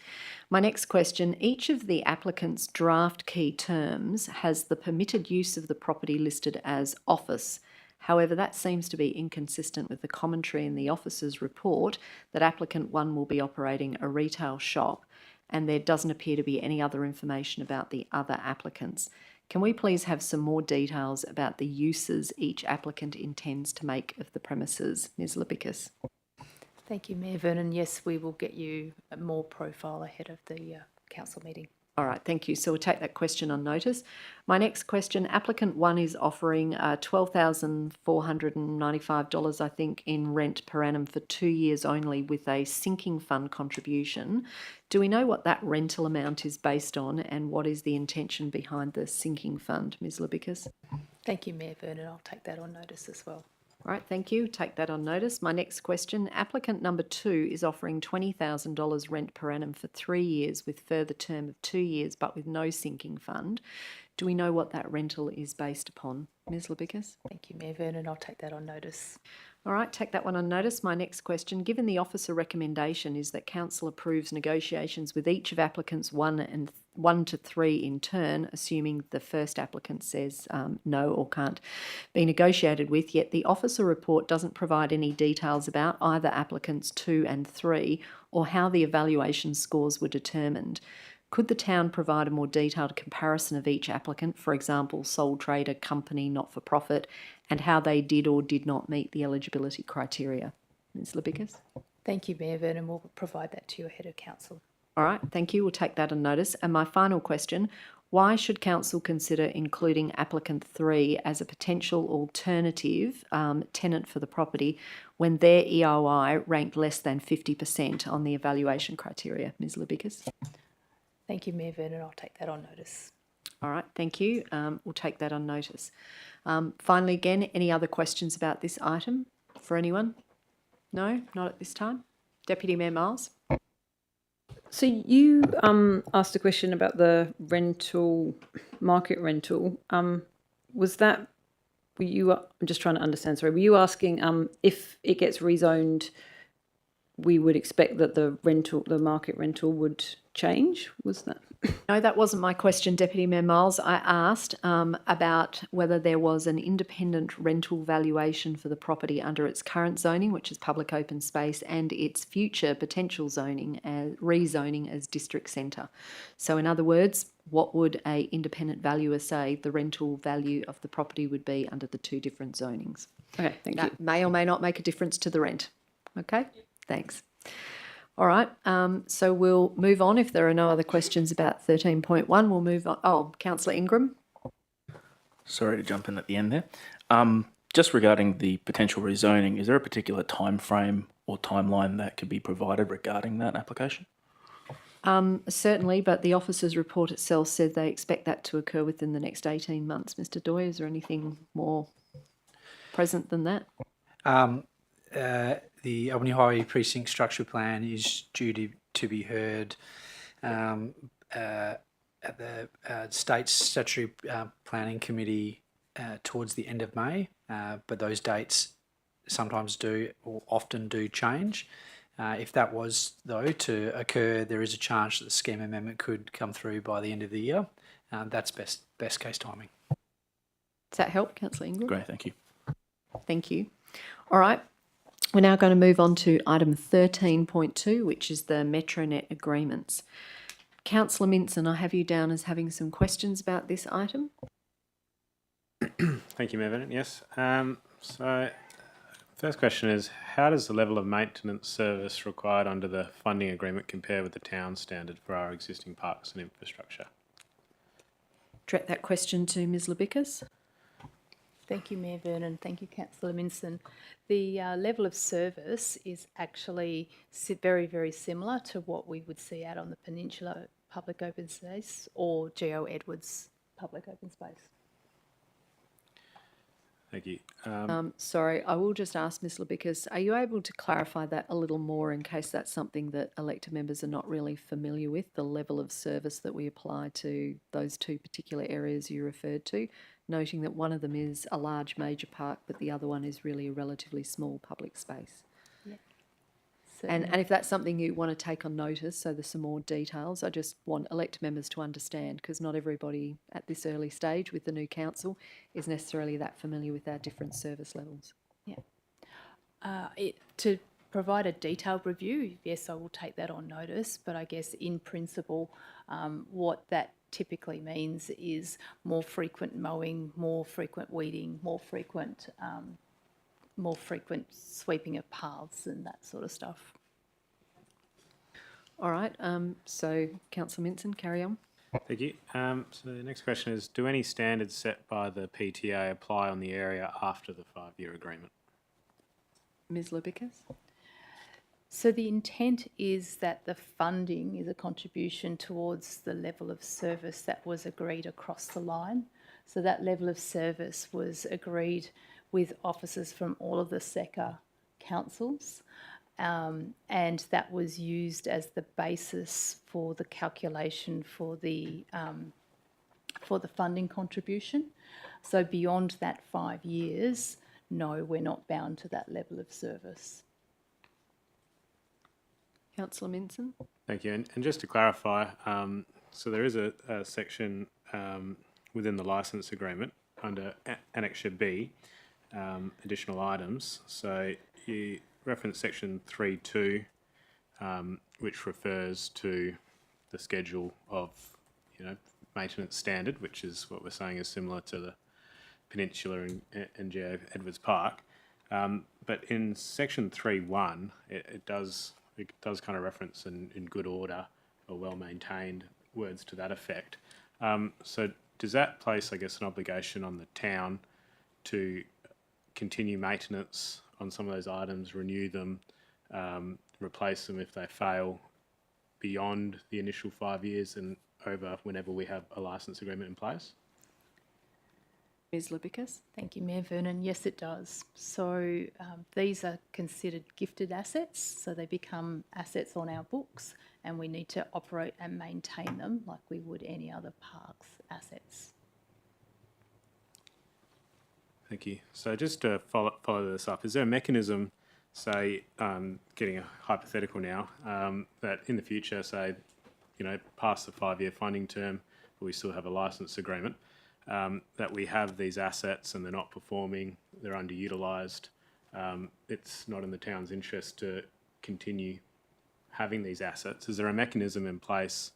My next question, each of the applicant's draft key terms has the permitted use of the property listed as office. However, that seems to be inconsistent with the commentary in the officer's report that applicant 1 will be operating a retail shop, and there doesn't appear to be any other information about the other applicants. Can we please have some more details about the uses each applicant intends to make of the premises? Ms Labicus. Thank you, Mayor Vernon. Yes, we will get you a more profile ahead of the council meeting. All right, thank you. So we'll take that question on notice. My next question, applicant 1 is offering $12,495, I think, in rent per annum for 2 years only with a sinking fund contribution. Do we know what that rental amount is based on and what is the intention behind the sinking fund? Ms Labicus. Thank you, Mayor Vernon. I'll take that on notice as well. All right, thank you. Take that on notice. My next question, applicant number 2 is offering $20,000 rent per annum for 3 years with further term of 2 years but with no sinking fund. Do we know what that rental is based upon? Ms Labicus. Thank you, Mayor Vernon. I'll take that on notice. All right, take that one on notice. My next question, given the officer recommendation is that council approves negotiations with each of applicants 1 to 3 in turn, assuming the first applicant says no or can't be negotiated with, yet the officer report doesn't provide any details about either applicants 2 and 3 or how the evaluation scores were determined. Could the town provide a more detailed comparison of each applicant, for example, sole trader, company, not-for-profit, and how they did or did not meet the eligibility criteria? Ms Labicus. Thank you, Mayor Vernon. We'll provide that to your head of council. All right, thank you. We'll take that on notice. And my final question, why should council consider including applicant 3 as a potential alternative tenant for the property when their EOI ranked less than 50% on the evaluation criteria? Ms Labicus. Thank you, Mayor Vernon. I'll take that on notice. All right, thank you. We'll take that on notice. Finally, again, any other questions about this item for anyone? No, not at this time. Deputy Mayor Miles. So you asked a question about the rental, market rental. Was that, were you, I'm just trying to understand, sorry, were you asking if it gets rezoned, we would expect that the market rental would change? Was that? No, that wasn't my question, Deputy Mayor Miles. I asked about whether there was an independent rental valuation for the property under its current zoning, which is public open space, and its future potential zoning, rezoning as district centre. So in other words, what would an independent valuer say the rental value of the property would be under the 2 different zonings? Okay, thank you. That may or may not make a difference to the rent. Okay, thanks. All right, so we'll move on. If there are no other questions about 13.1, we'll move on. Oh, Councillor Ingram. Sorry to jump in at the end there. Just regarding the potential rezoning, is there a particular time frame or timeline that could be provided regarding that application? Certainly, but the officer's report itself said they expect that to occur within the next 18 months. Mr. Doyle, is there anything more present than that? The Albany Highway Precinct Structure Plan is due to be heard at the State Statutory Planning Committee towards the end of May, but those dates sometimes do or often do change. If that was, though, to occur, there is a chance that the scheme amendment could come through by the end of the year. That's best case timing. Does that help, Councillor Ingram? Great, thank you. Thank you. All right. We're now going to move on to item 13.2, which is the METRONET agreements. Councillor Minson, I have you down as having some questions about this item. Thank you, Mayor Bennett. Yes. So, first question is, how does the level of maintenance service required under the funding agreement compare with the town standard for our existing parks and infrastructure? Direct that question to Ms Labickas. Thank you, Mayor Vernon. Thank you, Councillor Minson. The level of service is actually very, very similar to what we would see out on the Peninsula Public Open Space or Geo Edwards Public Open Space. Thank you. Sorry, I will just ask Ms Labickas, are you able to clarify that a little more in case that's something that elected members are not really familiar with, the level of service that we apply to those two particular areas you referred to, noting that one of them is a large major park but the other one is really a relatively small public space? Yeah. And if that's something you want to take on notice, so there's some more details, I just want elected members to understand, because not everybody at this early stage with the new council is necessarily that familiar with our different service levels. Yeah. To provide a detailed review, yes, I will take that on notice, but I guess in principle, what that typically means is more frequent mowing, more frequent weeding, more frequent sweeping of paths and that sort of stuff. All right, so Councillor Minson, carry on. Thank you. So the next question is, do any standards set by the PTA apply on the area after the 5-year agreement? Ms Labickas? So the intent is that the funding is a contribution towards the level of service that was agreed across the line. So that level of service was agreed with officers from all of the SECA councils, and that was used as the basis for the calculation for the funding contribution. So beyond that 5 years, no, we're not bound to that level of service. Councillor Minson? Thank you. And just to clarify, so there is a section within the licence agreement under Annexure B, additional items. So you reference section 3.2, which refers to the schedule of, maintenance standard, which is what we're saying is similar to the Peninsula and Geo Edwards Park. But in section 3.1, it does kind of reference in good order or well maintained, words to that effect. So does that place, I guess, an obligation on the town to continue maintenance on some of those items, renew them, replace them if they fail beyond the initial 5 years and over whenever we have a licence agreement in place? Ms Labickas? Thank you, Mayor Vernon. Yes, it does. So these are considered gifted assets, so they become assets on our books and we need to operate and maintain them like we would any other parks assets. Thank you. So just to follow this up, is there a mechanism, say, getting a hypothetical now, that in the future, say, past the 5-year funding term, but we still have a licence agreement, that we have these assets and they're not performing, they're underutilised, it's not in the town's interest to continue having these assets. Is there a mechanism in place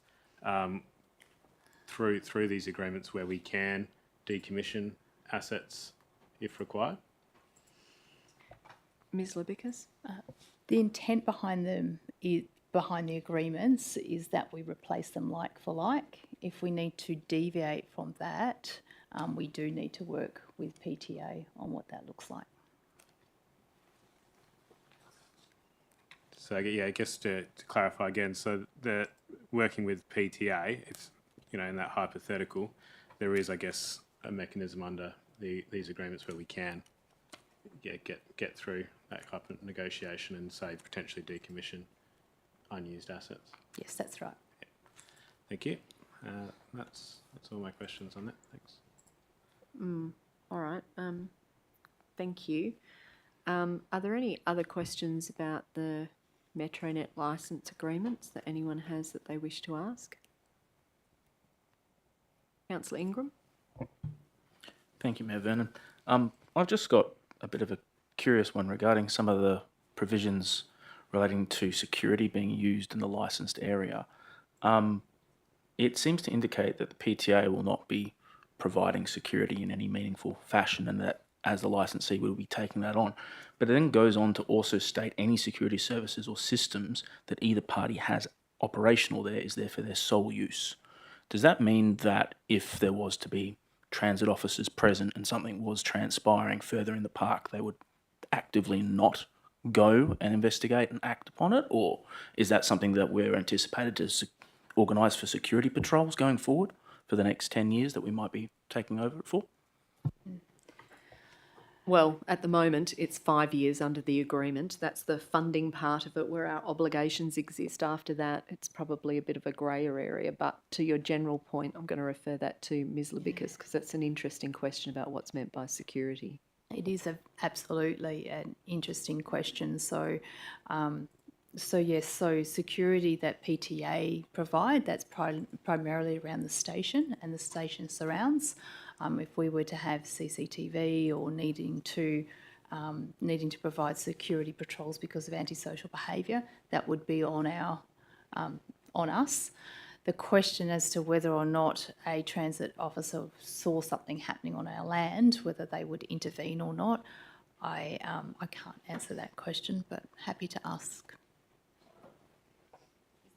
through these agreements where we can decommission assets if required? Ms Labickas? The intent behind them is behind the agreements is that we replace them like for like. If we need to deviate from that, we do need to work with PTA on what that looks like. So yeah, I guess to clarify again, so the working with PTA, if you know, in that hypothetical, there is, I guess, a mechanism under these agreements where we can get through that type of negotiation and say potentially decommission unused assets. Yes, that's right. Yeah. Thank you. That's all my questions on that. Thanks. All right. Thank you. Are there any other questions about the METRONET licence agreements that anyone has that they wish to ask? Councillor Ingram? Thank you, Mayor Vernon. I've just got a bit of a curious one regarding some of the provisions relating to security being used in the licensed area. It seems to indicate that the PTA will not be providing security in any meaningful fashion, and that as the licensee will be taking that on. But it then goes on to also state any security services or systems that either party has operational there is there for their sole use. Does that mean that if there was to be transit officers present and something was transpiring further in the park, they would actively not go and investigate and act upon it? Or is that something that we're anticipated to organise for security patrols going forward for the next 10 years that we might be taking over it for? Well, at the moment, it's 5 years under the agreement. That's the funding part of it, where our obligations exist. After that, it's probably a bit of a greyer area. But to your general point, I'm going to refer that to Ms. Libicus, because that's an interesting question about what's meant by security. It is absolutely an interesting question. So yes, so security that PTA provide, that's primarily around the station and the station surrounds. If we were to have CCTV or needing to provide security patrols because of antisocial behaviour, that would be on us. The question as to whether or not a transit officer saw something happening on our land, whether they would intervene or not, I can't answer that question, but happy to ask.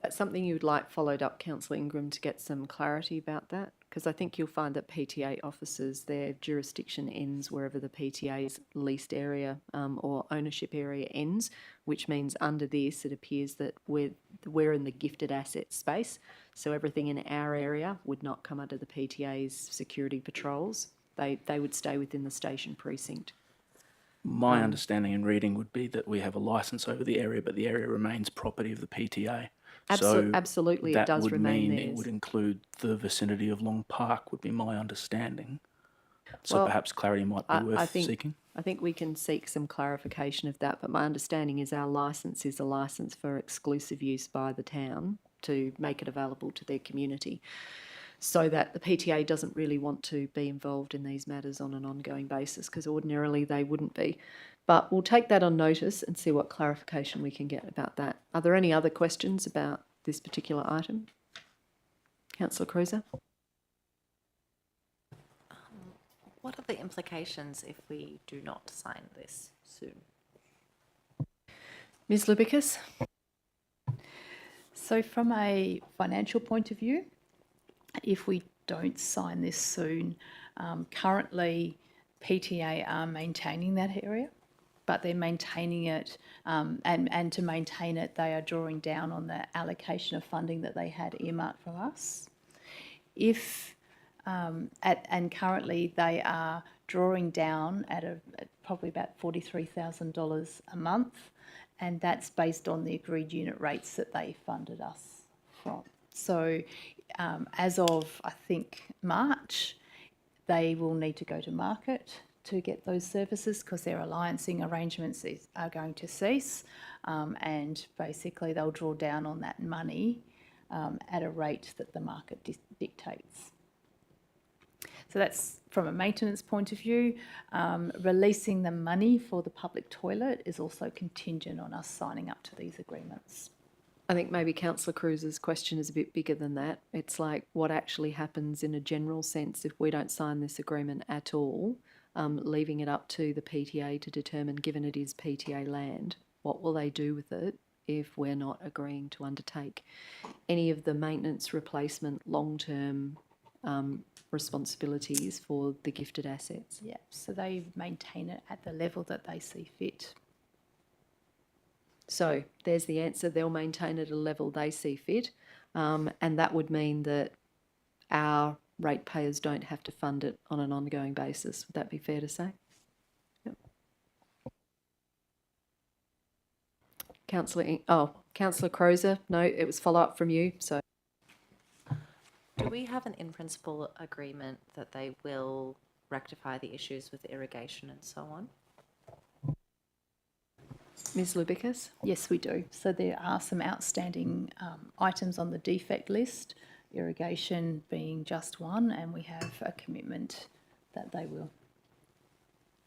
That's something you would like followed up, Councillor Ingram, to get some clarity about that? Because I think you'll find that PTA officers, their jurisdiction ends wherever the PTA's leased area or ownership area ends, which means under this it appears that we're in the gifted asset space, so everything in our area would not come under the PTA's security patrols. They would stay within the station precinct. My understanding and reading would be that we have a licence over the area, but the area remains property of the PTA. Absolutely, it does remain That would mean theirs. it would include the vicinity of Long Park, would be my understanding. So Well, perhaps clarity might be worth seeking. I think we can seek some clarification of that, but my understanding is our licence is a licence for exclusive use by the town to make it available to their community, so that the PTA doesn't really want to be involved in these matters on an ongoing basis, because ordinarily they wouldn't be. But we'll take that on notice and see what clarification we can get about that. Are there any other questions about this particular item? Councillor Cruiser? What are the implications if we do not sign this soon? Ms. Libicus? So from a financial point of view, if we don't sign this soon, currently PTA are maintaining that area, but they're maintaining it, and to maintain it, they are drawing down on the allocation of funding that they had earmarked from us. And currently they are drawing down at probably about $43,000 a month, and that's based on the agreed unit rates that they funded us from. So as of, I think, March, they will need to go to market to get those services, because their alliancing arrangements are going to cease, and basically they'll draw down on that money at a rate that the market dictates. So that's from a maintenance point of view. Releasing the money for the public toilet is also contingent on us signing up to these agreements. I think maybe Councillor Cruz's question is a bit bigger than that. It's like what actually happens in a general sense if we don't sign this agreement at all, leaving it up to the PTA to determine, given it is PTA land, what will they do with it if we're not agreeing to undertake any of the maintenance, replacement, long-term responsibilities for the gifted assets. Yeah, so they maintain it at the level that they see fit. So there's the answer. They'll maintain it at a level they see fit, and that would mean that our ratepayers don't have to fund it on an ongoing basis. Would that be fair to say? Yep. Councillor Crozer, no, it was follow-up from you, so. Do we have an in-principle agreement that they will rectify the issues with irrigation and so on? Ms Lubicus? Yes, we do. So there are some outstanding items on the defect list, irrigation being just one, and we have a commitment that they will.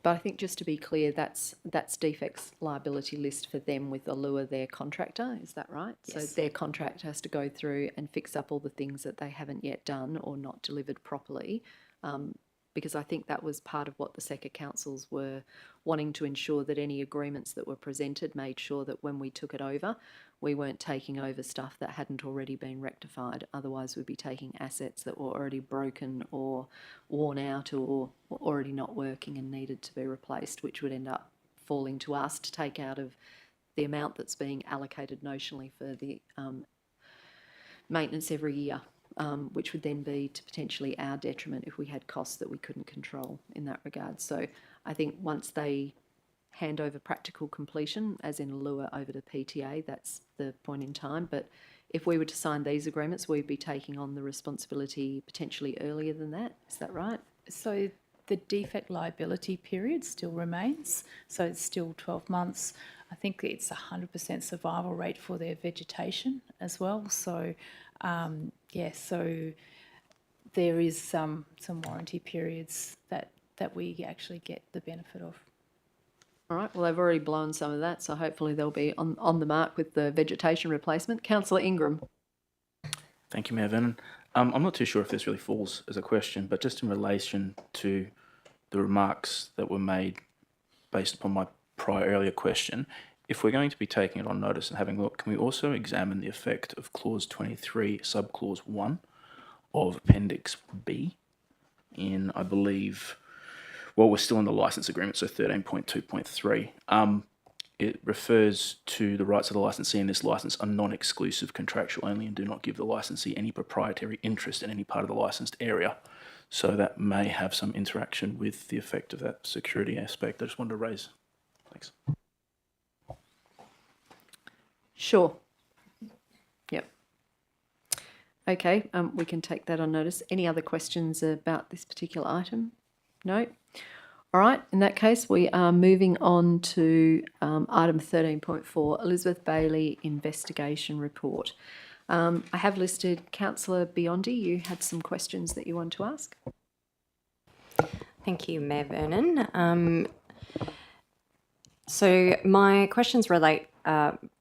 But I think just to be clear, that's defects liability list for them with Allure, their contractor, is that right? Yes. So their contractor has to go through and fix up all the things that they haven't yet done or not delivered properly, because I think that was part of what the Sector councils were wanting to ensure, that any agreements that were presented made sure that when we took it over, we weren't taking over stuff that hadn't already been rectified. Otherwise, we'd be taking assets that were already broken or worn out or were already not working and needed to be replaced, which would end up falling to us to take out of the amount that's being allocated notionally for the maintenance every year, which would then be to potentially our detriment if we had costs that we couldn't control in that regard. So I think once they hand over practical completion, as in Allure over to PTA, that's the point in time. But if we were to sign these agreements, we'd be taking on the responsibility potentially earlier than that. Is that right? So the defect liability period still remains, so it's still 12 months. I think it's 100% survival rate for their vegetation as well. So, so there is some warranty periods that we actually get the benefit of. All right, well, they've already blown some of that, so hopefully they'll be on the mark with the vegetation replacement. Councillor Ingram. Thank you, Mayor Vernon. I'm not too sure if this really falls as a question, but just in relation to the remarks that were made based upon my earlier question, if we're going to be taking it on notice and having a look, can we also examine the effect of Clause 23, Subclause 1 of Appendix B in, I believe, well, we're still in the licence agreement, so 13.2.3. It refers to the rights of the licensee in this licence are non-exclusive, contractual only, and do not give the licensee any proprietary interest in any part of the licensed area. So that may have some interaction with the effect of that security aspect. I just wanted to raise. Thanks. Sure. Yep. Okay, we can take that on notice. Any other questions about this particular item? No? All right, in that case, we are moving on to item 13.4, Elizabeth Baillie Investigation Report. I have listed Councillor Biondi. You had some questions that you want to ask. Thank you, Mayor Vernon. So my questions relate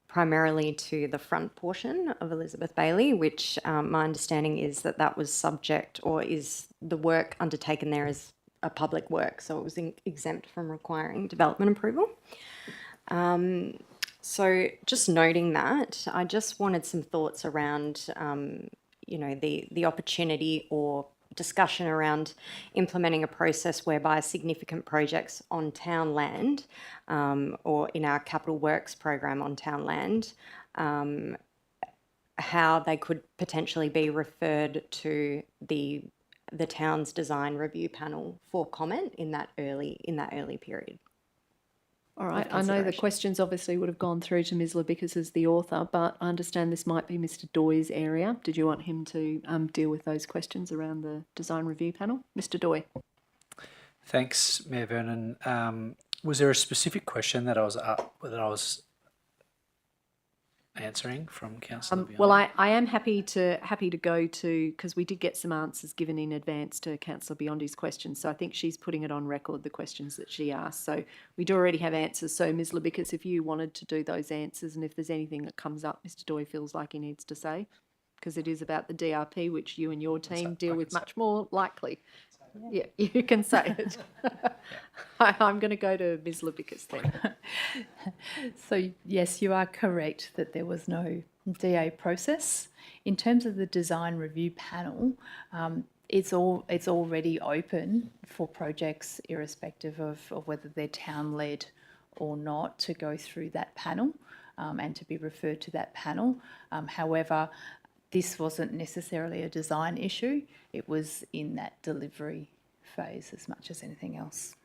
primarily to the front portion of Elizabeth Baillie, which my understanding is that was subject, or is the work undertaken there as a public work, so it was exempt from requiring development approval. So just noting that, I just wanted some thoughts around, the opportunity or discussion around implementing a process whereby significant projects on town land, or in our capital works program on town land, how they could potentially be referred to the town's design review panel for comment in that early period. All right, I know the questions obviously would have gone through to Ms Lubicus as the author, but I understand this might be Mr Doy's area. Did you want him to deal with those questions around the design review panel? Mr Doy. Thanks, Mayor Vernon. Was there a specific question that I was answering from Councillor Biondi? Well, I am happy to go to, because we did get some answers given in advance to Councillor Biondi's questions, so I think she's putting it on record, the questions that she asked. So we do already have answers. So Ms Lubicus, if you wanted to do those answers, and if there's anything that comes up Mr Doy feels like he needs to say, because it is about the DRP, which you and your team deal with much more likely. Yeah, you can say it. I'm going to go to Ms. Lubicus then. So yes, you are correct that there was no DA process. In terms of the design review panel, it's already open for projects irrespective of whether they're town-led or not to go through that panel and to be referred to that panel. However, this wasn't necessarily a design issue. It was in that delivery phase as much as anything else.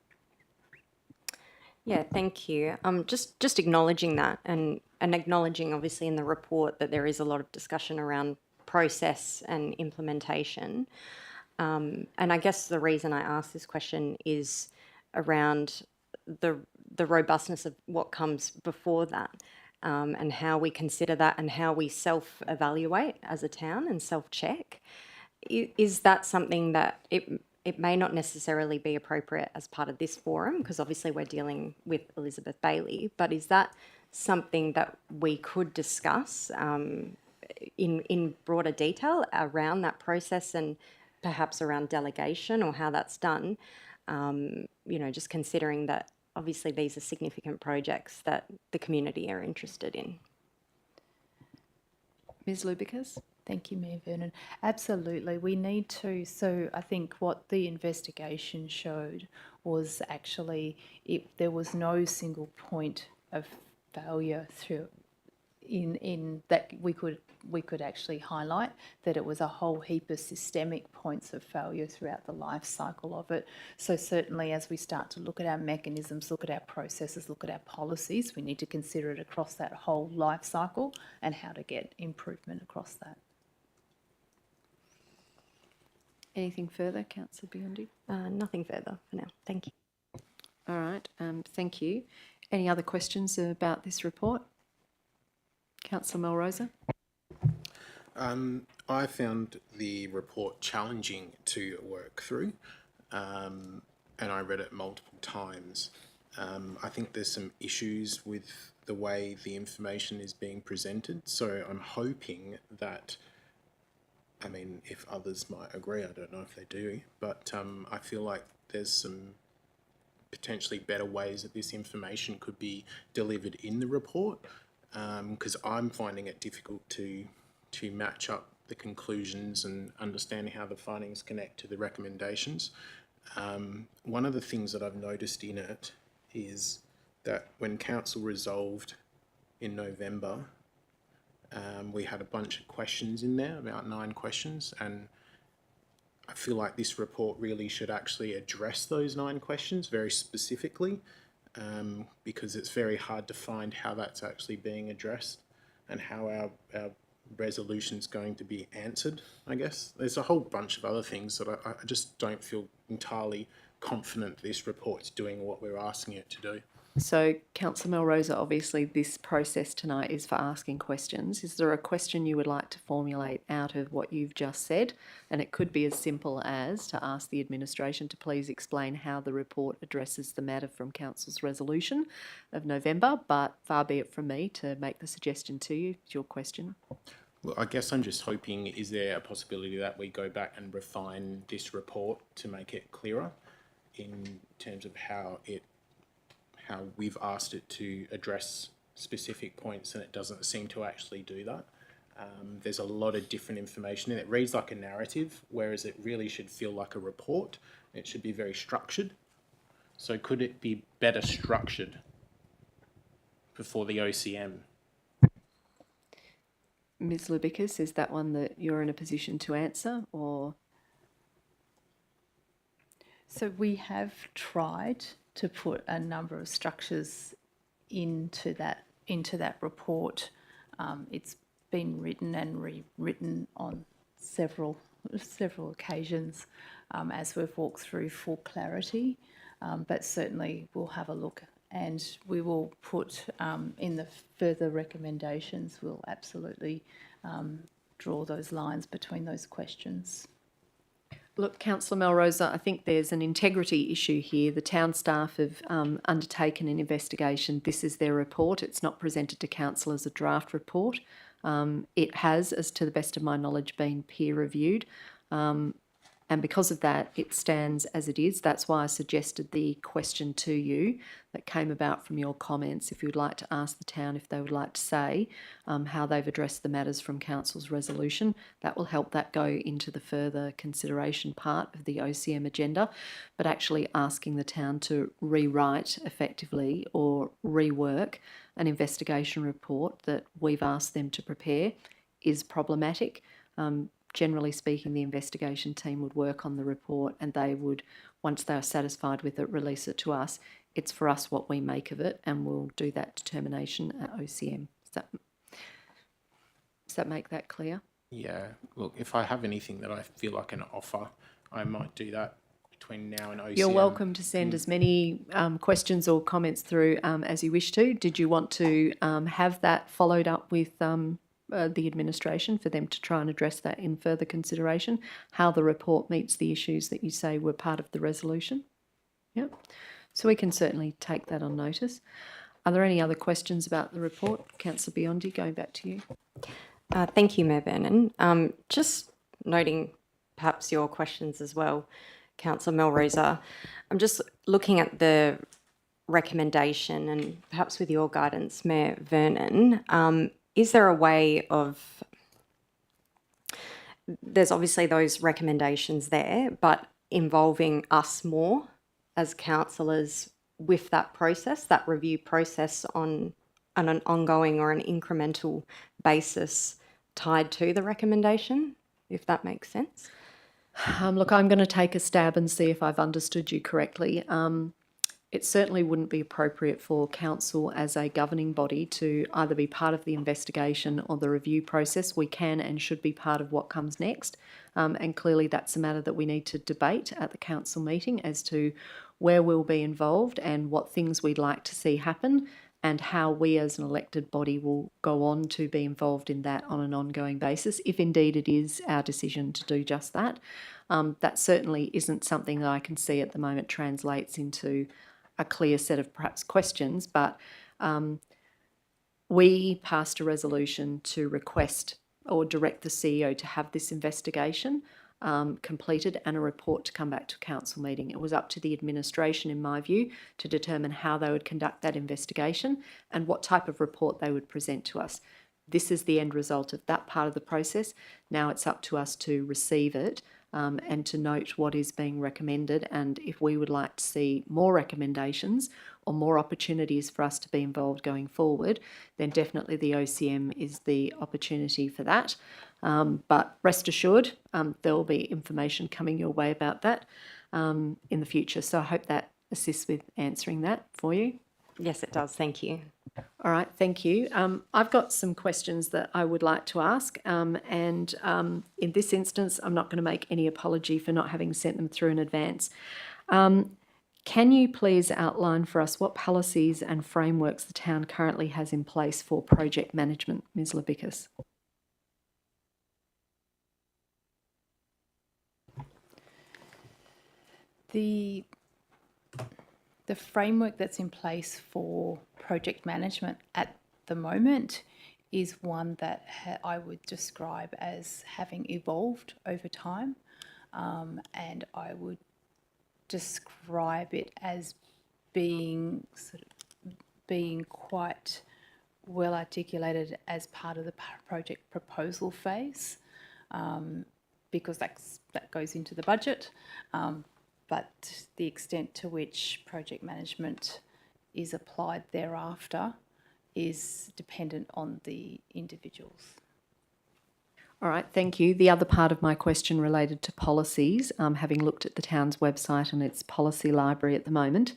Yeah, thank you. Just acknowledging that and acknowledging obviously in the report that there is a lot of discussion around process and implementation. And I guess the reason I ask this question is around the robustness of what comes before that, and how we consider that and how we self-evaluate as a town and self-check. Is that something that it may not necessarily be appropriate as part of this forum, because obviously we're dealing with Elizabeth Baillie, but is that something that we could discuss in broader detail around that process and perhaps around delegation or how that's done? Just considering that obviously these are significant projects that the community are interested in. Ms. Lubicus? Thank you, Mayor Vernon. Absolutely, we need to. So I think what the investigation showed was actually there was no single point of failure through in that we could actually highlight, that it was a whole heap of systemic points of failure throughout the life cycle of it. So certainly as we start to look at our mechanisms, look at our processes, look at our policies, we need to consider it across that whole life cycle and how to get improvement across that. Anything further, Councillor Biondi? Nothing further for now. Thank you. All right, thank you. Any other questions about this report? Councillor Melrosa? I found the report challenging to work through, and I read it multiple times. I think there's some issues with the way the information is being presented, so I'm hoping that, I mean, if others might agree, I don't know if they do, but I feel like there's some potentially better ways that this information could be delivered in the report, because I'm finding it difficult to match up the conclusions and understanding how the findings connect to the recommendations. One of the things that I've noticed in it is that when Council resolved in November, we had a bunch of questions in there, about 9 questions, and I feel like this report really should actually address those 9 questions very specifically, because it's very hard to find how that's actually being addressed and how our resolution's going to be answered, I guess. There's a whole bunch of other things that I just don't feel entirely confident this report's doing what we're asking it to do. So, Councillor Melrosa, obviously this process tonight is for asking questions. Is there a question you would like to formulate out of what you've just said? And it could be as simple as to ask the administration to please explain how the report addresses the matter from Council's resolution of November, but far be it from me to make the suggestion to you. It's your question. Well, I guess I'm just hoping, is there a possibility that we go back and refine this report to make it clearer in terms of how we've asked it to address specific points and it doesn't seem to actually do that. There's a lot of different information in it. It reads like a narrative, whereas it really should feel like a report. It should be very structured. So could it be better structured before the OCM? Ms. Lubicus, is that one that you're in a position to answer, or? So we have tried to put a number of structures into that report. It's been written and rewritten on several occasions as we've walked through for clarity, but certainly we'll have a look and we will put in the further recommendations, we'll absolutely draw those lines between those questions. Look, Councillor Melrosa, I think there's an integrity issue here. The town staff have undertaken an investigation. This is their report. It's not presented to Council as a draft report. It has, as to the best of my knowledge, been peer reviewed. And because of that, it stands as it is. That's why I suggested the question to you that came about from your comments. If you'd like to ask the town if they would like to say how they've addressed the matters from Council's resolution, that will help that go into the further consideration part of the OCM agenda. But actually asking the town to rewrite effectively or rework an investigation report that we've asked them to prepare is problematic. Generally speaking, the investigation team would work on the report and they would, once they are satisfied with it, release it to us. It's for us what we make of it, and we'll do that determination at OCM. Does that make that clear? Yeah, look, if I have anything that I feel like an offer, I might do that between now and OCM. You're welcome to send as many questions or comments through as you wish to. Did you want to have that followed up with the administration for them to try and address that in further consideration, how the report meets the issues that you say were part of the resolution? Yep. So we can certainly take that on notice. Are there any other questions about the report? Councillor Biondi, going back to you. Thank you, Mayor Vernon. Just noting perhaps your questions as well, Councillor Melrosa. I'm just looking at the recommendation and perhaps with your guidance, Mayor Vernon, is there a way of, there's obviously those recommendations there, but involving us more as councillors with that process, that review process on an ongoing or an incremental basis tied to the recommendation, if that makes sense? Look, I'm going to take a stab and see if I've understood you correctly. It certainly wouldn't be appropriate for council as a governing body to either be part of the investigation or the review process. We can and should be part of what comes next. And clearly that's a matter that we need to debate at the council meeting as to where we'll be involved and what things we'd like to see happen and how we as an elected body will go on to be involved in that on an ongoing basis, if indeed it is our decision to do just that. That certainly isn't something that I can see at the moment translates into a clear set of perhaps questions, but we passed a resolution to request or direct the CEO to have this investigation completed and a report to come back to a council meeting. It was up to the administration, in my view, to determine how they would conduct that investigation and what type of report they would present to us. This is the end result of that part of the process. Now it's up to us to receive it and to note what is being recommended, and if we would like to see more recommendations or more opportunities for us to be involved going forward, then definitely the OCM is the opportunity for that. But rest assured, there will be information coming your way about that in the future. So I hope that assists with answering that for you. Yes, it does. Thank you. All right, thank you. I've got some questions that I would like to ask, and in this instance, I'm not going to make any apology for not having sent them through in advance. Can you please outline for us what policies and frameworks the town currently has in place for project management, Ms. Labicus? The framework that's in place for project management at the moment is one that I would describe as having evolved over time, and I would describe it as being quite well articulated as part of the project proposal phase, because that goes into the budget. But the extent to which project management is applied thereafter is dependent on the individuals. All right, thank you. The other part of my question related to policies, having looked at the town's website and its policy library at the moment,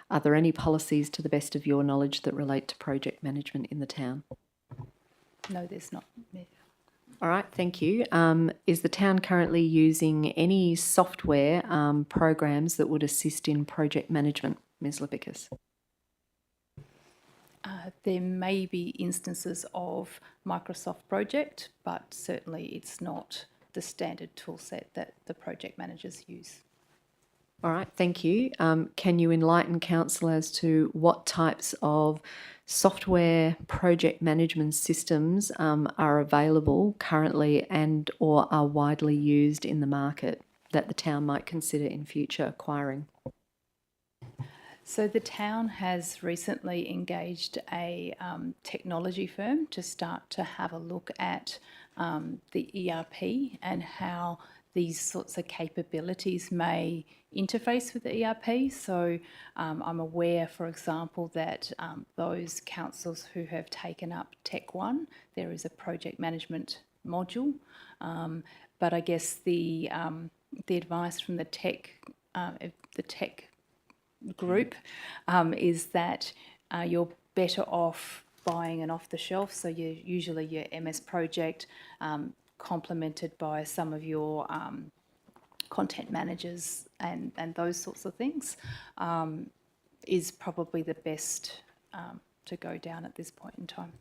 are there any policies to the best of your knowledge that relate to project management in the town? No, there's not. All right, thank you. Is the town currently using any software programs that would assist in project management, Ms. Labicus? There may be instances of Microsoft Project, but certainly it's not the standard tool set that the project managers use. All right, thank you. Can you enlighten council as to what types of software project management systems are available currently and or are widely used in the market? that the town might consider in future acquiring? So the town has recently engaged a technology firm to start to have a look at the ERP and how these sorts of capabilities may interface with the ERP. So I'm aware, for example, that those councils who have taken up Tech One, there is a project management module. But I guess the advice from the tech group is that you're better off buying an off-the-shelf, so you usually your MS Project complemented by some of your content managers and those sorts of things is probably the best to go down at this point in time.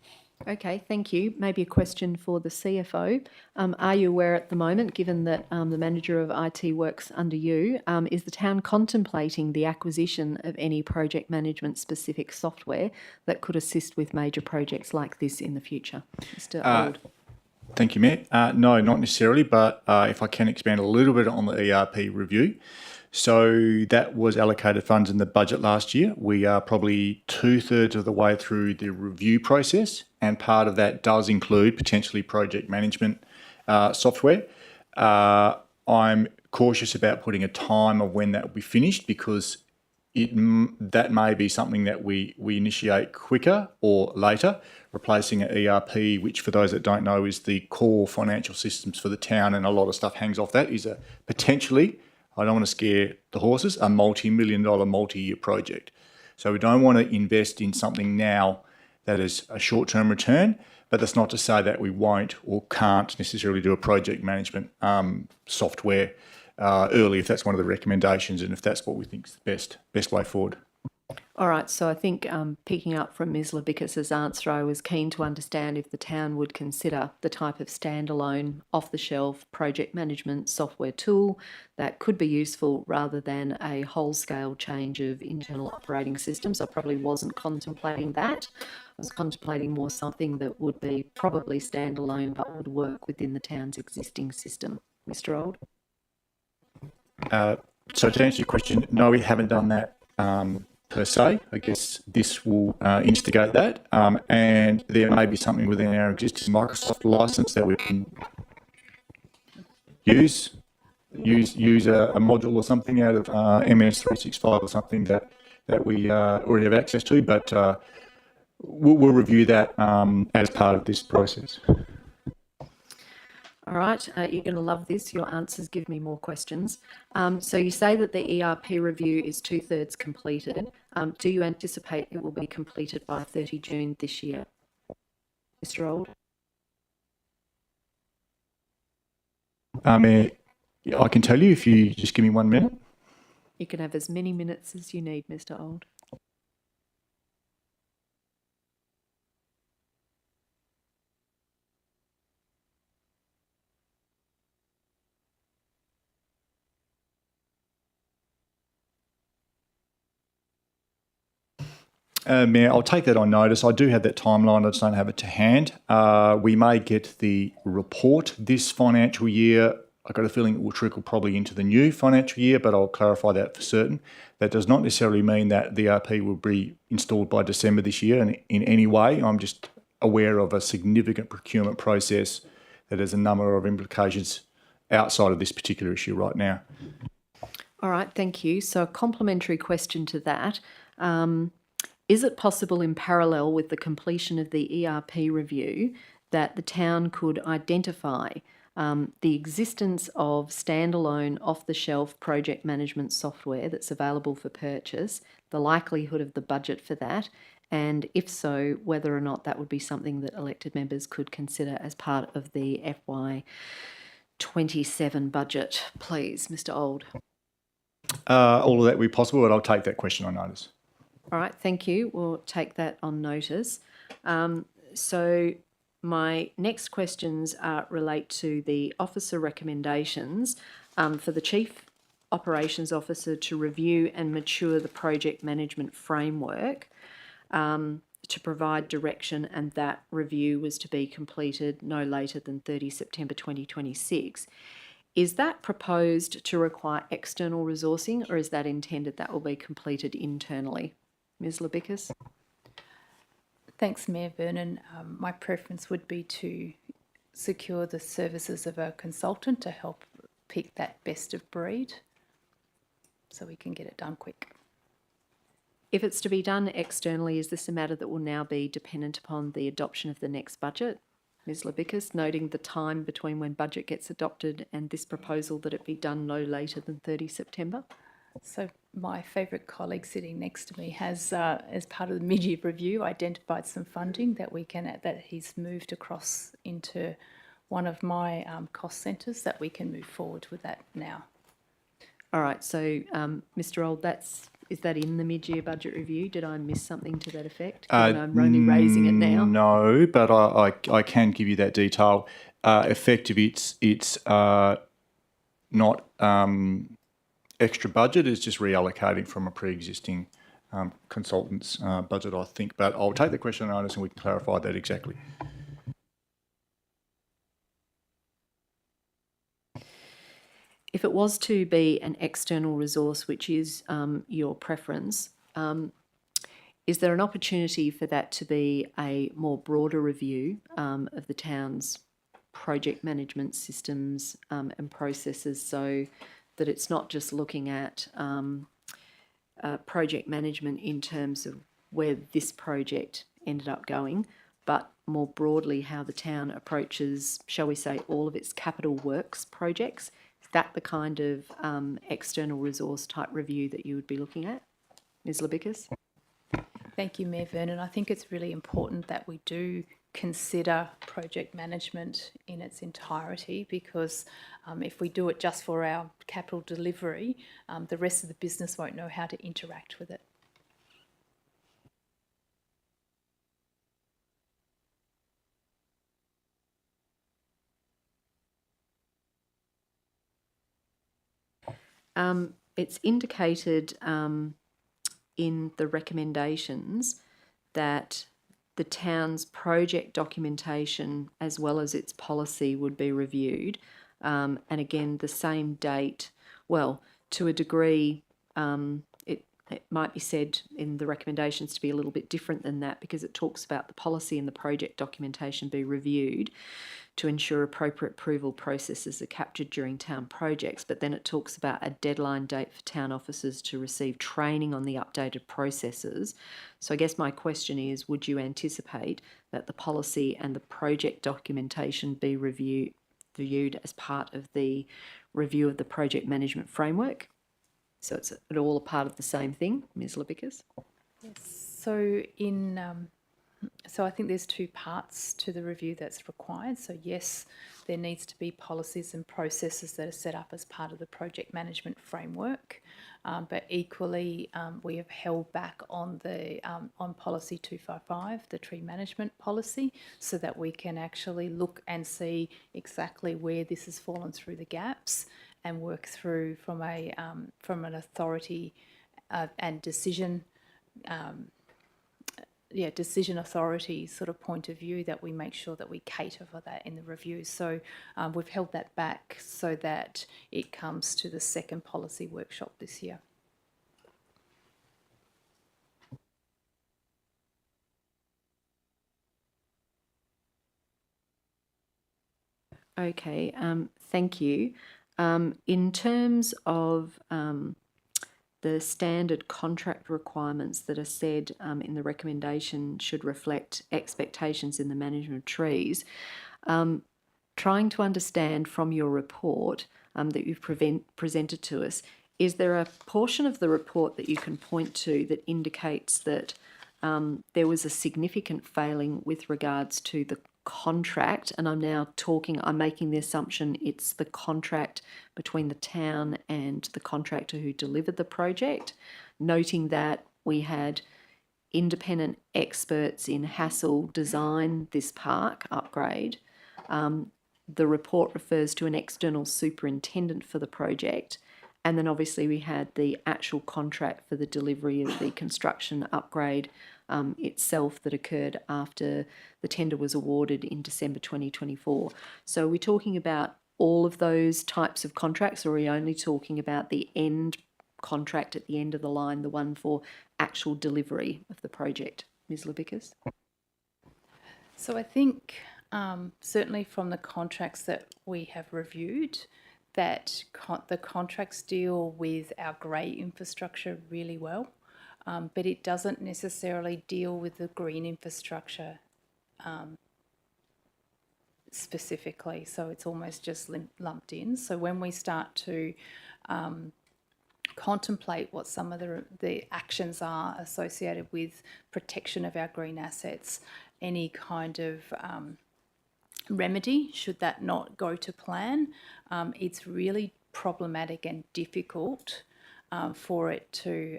Okay, thank you. Maybe a question for the CFO. Are you aware at the moment, given that the manager of IT works under you, is the town contemplating the acquisition of any project management specific software that could assist with major projects like this in the future? Mr. Old. Thank you, Mayor. No, not necessarily, but if I can expand a little bit on the ERP review. So that was allocated funds in the budget last year. We are probably 2/3 of the way through the review process, and part of that does include potentially project management software. I'm cautious about putting a time of when that will be finished, because that may be something that we initiate quicker or later, replacing an ERP, which for those that don't know is the core financial systems for the town, and a lot of stuff hangs off that, is a potentially, I don't want to scare the horses, a multi-million-dollar, multi-year project. So we don't want to invest in something now that is a short-term return, but that's not to say that we won't or can't necessarily do a project management software early, if that's one of the recommendations and if that's what we think is the best way forward. All right, so I think picking up from Ms Labicus's answer, I was keen to understand if the town would consider the type of standalone, off-the-shelf project management software tool that could be useful rather than a whole-scale change of internal operating systems. I probably wasn't contemplating that. I was contemplating more something that would be probably standalone but would work within the town's existing system. Mr. Old? So to answer your question, no, we haven't done that per se. I guess this will instigate that, and there may be something within our existing Microsoft license that we can use a module or something out of MS 365 or something that we already have access to, but we'll review that as part of this process. All right, you're going to love this. Your answers give me more questions. So you say that the ERP review is 2/3 completed. Do you anticipate it will be completed by 30 June this year? Mr. Old? I can tell you if you just give me 1 minute. You can have as many minutes as you need, Mr. Old. Mayor, I'll take that on notice. I do have that timeline, I just don't have it to hand. We may get the report this financial year. I've got a feeling it will trickle probably into the new financial year, but I'll clarify that for certain. That does not necessarily mean that the ERP will be installed by December this year in any way. I'm just aware of a significant procurement process that has a number of implications outside of this particular issue right now. All right, thank you. So a complementary question to that. Is it possible in parallel with the completion of the ERP review that the town could identify the existence of standalone off-the-shelf project management software that's available for purchase, the likelihood of the budget for that, and if so, whether or not that would be something that elected members could consider as part of the FY27 budget, please, Mr. Old? All of that will be possible, but I'll take that question on notice. All right, thank you. We'll take that on notice. So my next questions relate to the officer recommendations for the Chief Operations Officer to review and mature the project management framework to provide direction, and that review was to be completed no later than 30 September 2026. Is that proposed to require external resourcing, or is that intended that will be completed internally? Ms Labicus? Thanks, Mayor Vernon. My preference would be to secure the services of a consultant to help pick that best of breed so we can get it done quick. If it's to be done externally, is this a matter that will now be dependent upon the adoption of the next budget? Ms Labicus, noting the time between when budget gets adopted and this proposal that it be done no later than 30 September. So my favourite colleague sitting next to me has, as part of the mid-year review, identified some funding that we can that he's moved across into one of my cost centres that we can move forward with that now. All right, so Mr Old, is that in the mid-year budget review? Did I miss something to that effect? Given I'm only raising it now. No, but I can give you that detail. Effective, it's not extra budget. It's just reallocating from a pre-existing consultant's budget, I think. But I'll take the question on notice and we can clarify that exactly. If it was to be an external resource, which is your preference, is there an opportunity for that to be a more broader review of the town's project management systems and processes, so that it's not just looking at project management in terms of where this project ended up going, but more broadly how the town approaches, shall we say, all of its capital works projects? That the kind of external resource type review that you would be looking at? Ms Labicus? Thank you, Mayor Vernon. I think it's really important that we do consider project management in its entirety, because if we do it just for our capital delivery, the rest of the business won't know how to interact with it. It's indicated in the recommendations that the town's project documentation as well as its policy would be reviewed. And again, the same date, well, to a degree, it might be said in the recommendations to be a little bit different than that, because it talks about the policy and the project documentation be reviewed to ensure appropriate approval processes are captured during town projects, but then it talks about a deadline date for town officers to receive training on the updated processes. So I guess my question is, would you anticipate that the policy and the project documentation be reviewed as part of the review of the project management framework? So it's all a part of the same thing, Ms Labicus? Yes. So I think there's two parts to the review that's required. So yes, there needs to be policies and processes that are set up as part of the project management framework. But equally, we have held back on the on policy 255, the tree management policy, so that we can actually look and see exactly where this has fallen through the gaps and work through from an authority and decision authority sort of point of view, that we make sure that we cater for that in the review. So we've held that back so that it comes to the second policy workshop this year. Okay, thank you. In terms of the standard contract requirements that are said in the recommendation should reflect expectations in the management of trees, trying to understand from your report that you've presented to us, is there a portion of the report that you can point to that indicates that there was a significant failing with regards to the contract? And I'm making the assumption it's the contract between the town and the contractor who delivered the project, noting that we had independent experts in Hassel design this park upgrade. The report refers to an external superintendent for the project, and then obviously we had the actual contract for the delivery of the construction upgrade itself that occurred after the tender was awarded in December 2024. So we're talking about all of those types of contracts, or are we only talking about the end contract at the end of the line, the one for actual delivery of the project? Ms. Libicus? So I think certainly from the contracts that we have reviewed, that the contracts deal with our grey infrastructure really well, but it doesn't necessarily deal with the green infrastructure specifically. So it's almost just lumped in. So when we start to contemplate what some of the actions are associated with protection of our green assets, any kind of remedy should that not go to plan, it's really problematic and difficult for it to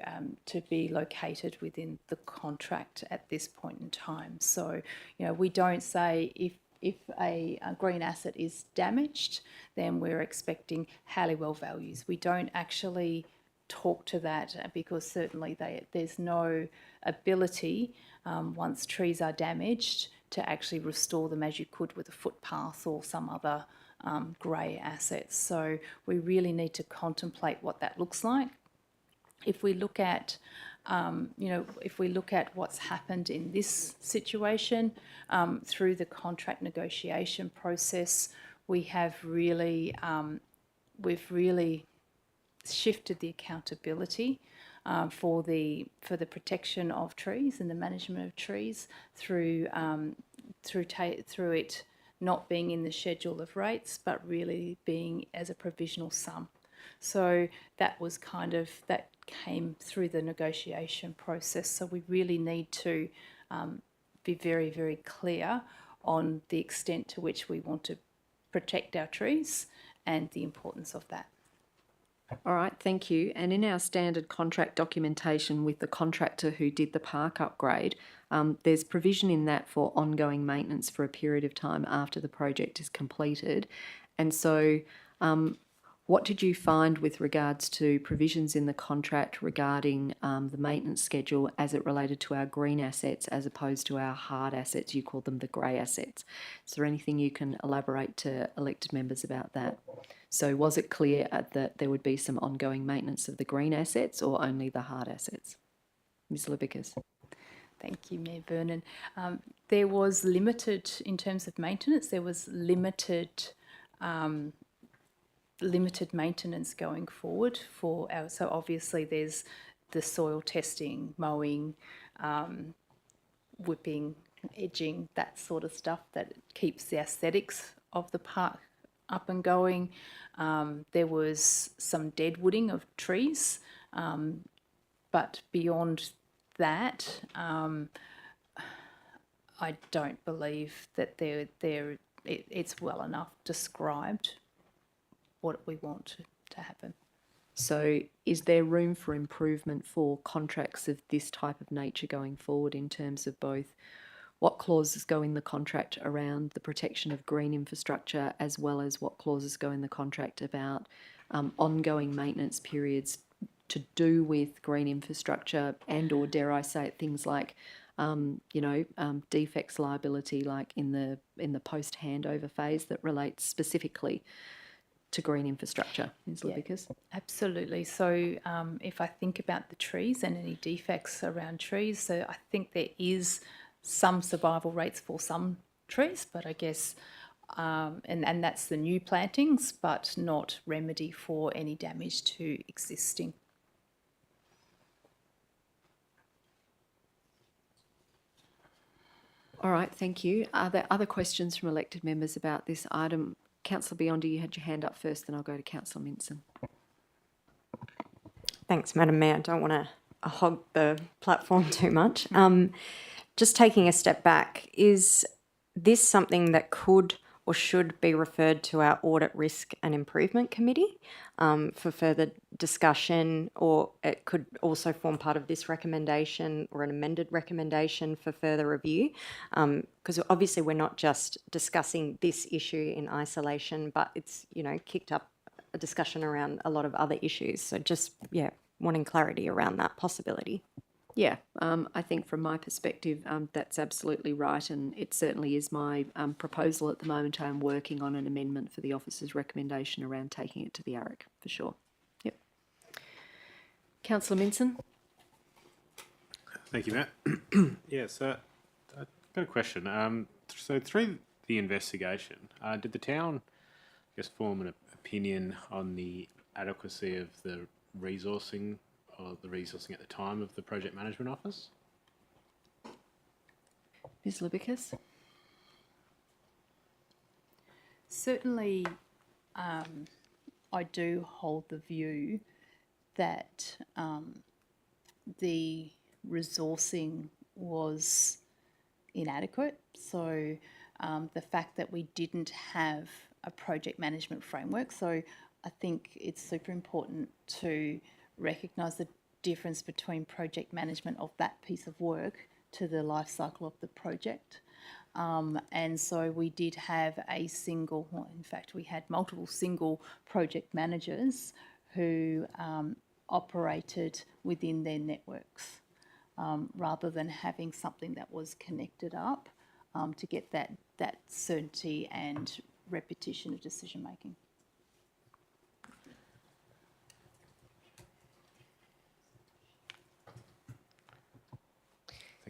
be located within the contract at this point in time. So, you know, we don't say if a green asset is damaged, then we're expecting Halliwell values. We don't actually talk to that because certainly there's no ability once trees are damaged to actually restore them as you could with a footpath or some other grey assets. So we really need to contemplate what that looks like. If we look at if we look at what's happened in this situation through the contract negotiation process, we have really we've really shifted the accountability for the protection of trees and the management of trees through it not being in the schedule of rates, but really being as a provisional sum. So that was that came through the negotiation process. So we really need to be very, very clear on the extent to which we want to protect our trees and the importance of that. All right, thank you. And in our standard contract documentation with the contractor who did the park upgrade, there's provision in that for ongoing maintenance for a period of time after the project is completed. And so what did you find with regards to provisions in the contract regarding the maintenance schedule as it related to our green assets as opposed to our hard assets? You call them the grey assets. Is there anything you can elaborate to elected members about that? So was it clear that there would be some ongoing maintenance of the green assets or only the hard assets? Ms. Libicus. Thank you, Mayor Vernon. There was limited, in terms of maintenance, there was limited maintenance going forward for our, so obviously there's the soil testing, mowing, whipping, edging, that sort of stuff that keeps the aesthetics of the park up and going. There was some deadwooding of trees, but beyond that, I don't believe that it's well enough described what we want to happen. So is there room for improvement for contracts of this type of nature going forward in terms of both what clauses go in the contract around the protection of green infrastructure as well as what clauses go in the contract about ongoing maintenance periods to do with green infrastructure and or dare I say it, things like defects liability like in the post handover phase that relates specifically to green infrastructure, Ms. Libicus? Absolutely. So if I think about the trees and any defects around trees, so I think there is some survival rates for some trees, but I guess, and that's the new plantings, but not remedy for any damage to existing. All right, thank you. Are there other questions from elected members about this item? Councillor Biondi, you had your hand up first, then I'll go to Councillor Minson. Thanks, Madam Mayor. I don't want to hog the platform too much. Just taking a step back, is this something that could or should be referred to our Audit, Risk and Improvement Committee for further discussion, or it could also form part of this recommendation or an amended recommendation for further review? Because obviously we're not just discussing this issue in isolation, but it's, kicked up a discussion around a lot of other issues. So just, wanting clarity around that possibility. Yeah, I think from my perspective, that's absolutely right, and it certainly is my proposal at the moment. I'm working on an amendment for the officer's recommendation around taking it to the ARIC, for sure. Yep. Councillor Minson? Thank you, Matt. Yeah, so I've got a question. So through the investigation, did the town, I guess, form an opinion on the adequacy of the resourcing or the resourcing at the time of the project management office? Ms Libicus? Certainly, I do hold the view that the resourcing was inadequate. So the fact that we didn't have a project management framework. So I think it's super important to recognise the difference between project management of that piece of work to the life cycle of the project. And so we did have a single, well, in fact, we had multiple single project managers who operated within their networks, rather than having something that was connected up to get that certainty and repetition of decision making.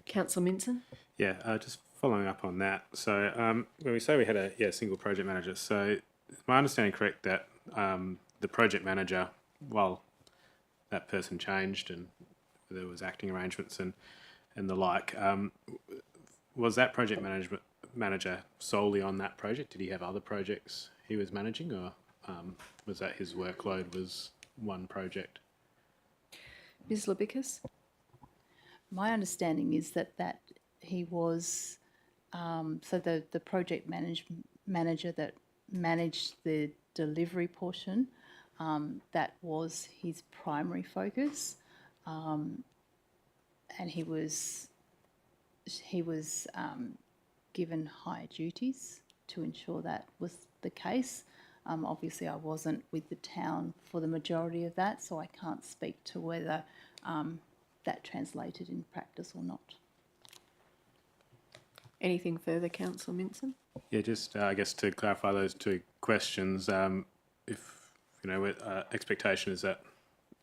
Councillor Minson? Yeah, just following up on that. So when we say we had a single project manager, so is my understanding correct that the project manager, while that person changed and there was acting arrangements and the like, was that project manager solely on that project? Did he have other projects he was managing, or was that his workload was one project? Ms Libicus? My understanding is that he was, so the project manager that managed the delivery portion, that was his primary focus, and he was given higher duties to ensure that was the case. Obviously, I wasn't with the town for the majority of that, so I can't speak to whether that translated in practice or not. Anything further, Councillor Minson? Yeah, just I guess to clarify those two questions, if expectation is that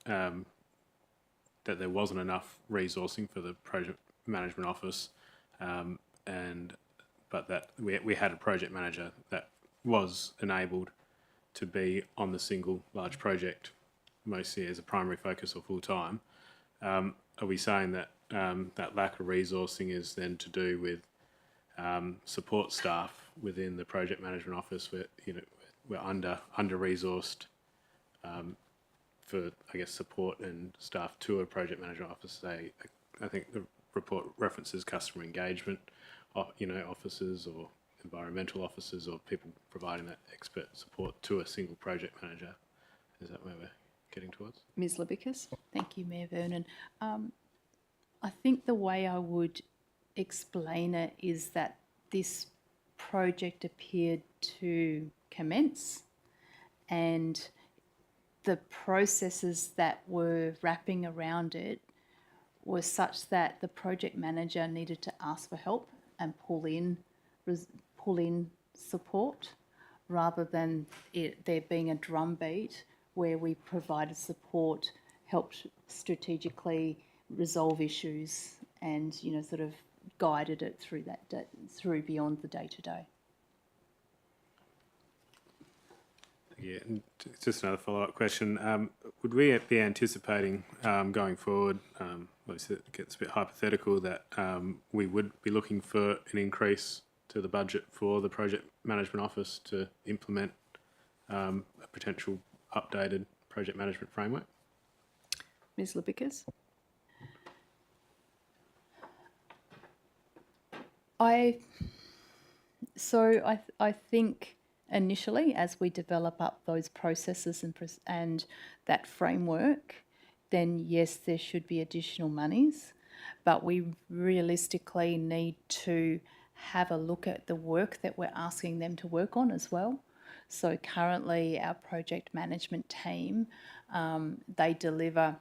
that there wasn't enough resourcing for the project management office, but that we had a project manager that was enabled to be on the single large project, mostly as a primary focus or full time. Are we saying that that lack of resourcing is then to do with support staff within the project management office? We're under resourced for, I guess, support and staff to a project management office. I think the report references customer engagement, officers or environmental officers or people providing that expert support to a single project manager. Is that where we're getting towards? Ms Libicus? Thank you, Mayor Vernon. I think the way I would explain it is that this project appeared to commence, and the processes that were wrapping around it were such that the project manager needed to ask for help and pull in support, rather than there being a drumbeat where we provided support, helped strategically resolve issues, and sort of guided it through through beyond the day-to-day. Yeah, and just another follow-up question. Would we be anticipating going forward, obviously it gets a bit hypothetical, that we would be looking for an increase to the budget for the project management office to implement a potential updated project management framework? Ms Libicus? I think initially, as we develop up those processes and that framework, then yes, there should be additional monies, but we realistically need to have a look at the work that we're asking them to work on as well. So currently our project management team, they deliver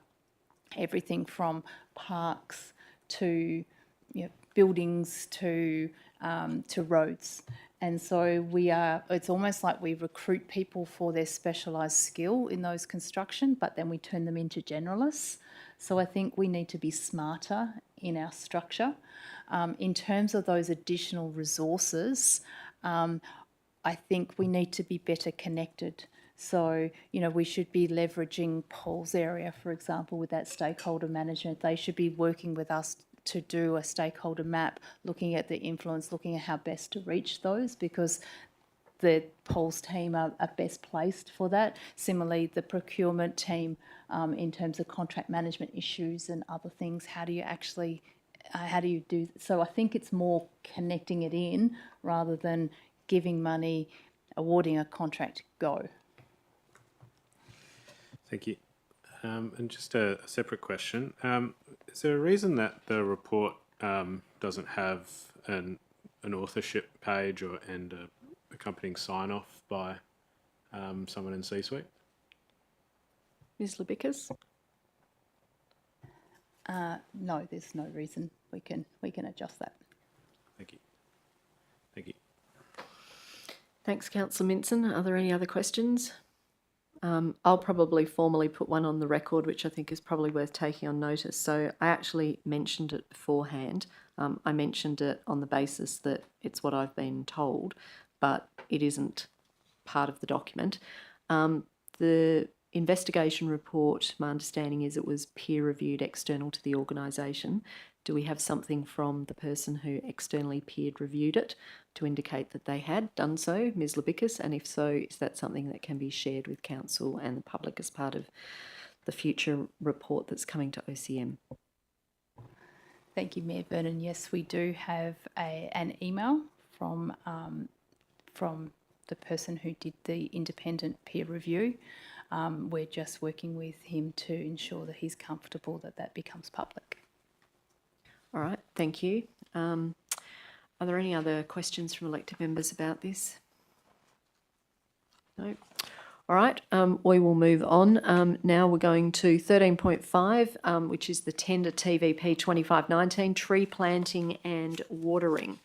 everything from parks to buildings to roads. And so it's almost like we recruit people for their specialised skill in those construction, but then we turn them into generalists. So I think we need to be smarter in our structure. In terms of those additional resources, I think we need to be better connected. So, we should be leveraging Paul's area, for example, with that stakeholder management. They should be working with us to do a stakeholder map, looking at the influence, looking at how best to reach those, because the Paul's team are best placed for that. Similarly, the procurement team, in terms of contract management issues and other things, how do you do? So I think it's more connecting it in rather than giving money, awarding a contract, go. Thank you. And just a separate question. Is there a reason that the report doesn't have an authorship page and a accompanying sign-off by someone in C-suite? Ms. Libicus? No, there's no reason. We can adjust that. Thank you. Thank you. Thanks, Councillor Minson. Are there any other questions? I'll probably formally put one on the record, which I think is probably worth taking on notice. So I actually mentioned it beforehand. I mentioned it on the basis that it's what I've been told, but it isn't part of the document. The investigation report, my understanding is it was peer-reviewed external to the organisation. Do we have something from the person who externally peer-reviewed it to indicate that they had done so, Ms. Libicus? And if so, is that something that can be shared with Council and the public as part of the future report that's coming to OCM? Thank you, Mayor Vernon. Yes, we do have an email from the person who did the independent peer review. We're just working with him to ensure that he's comfortable that that becomes public. All right, thank you. Are there any other questions from elected members about this? No. All right, we will move on. Now we're going to 13.5, which is the tender TVP 2519, tree planting and watering.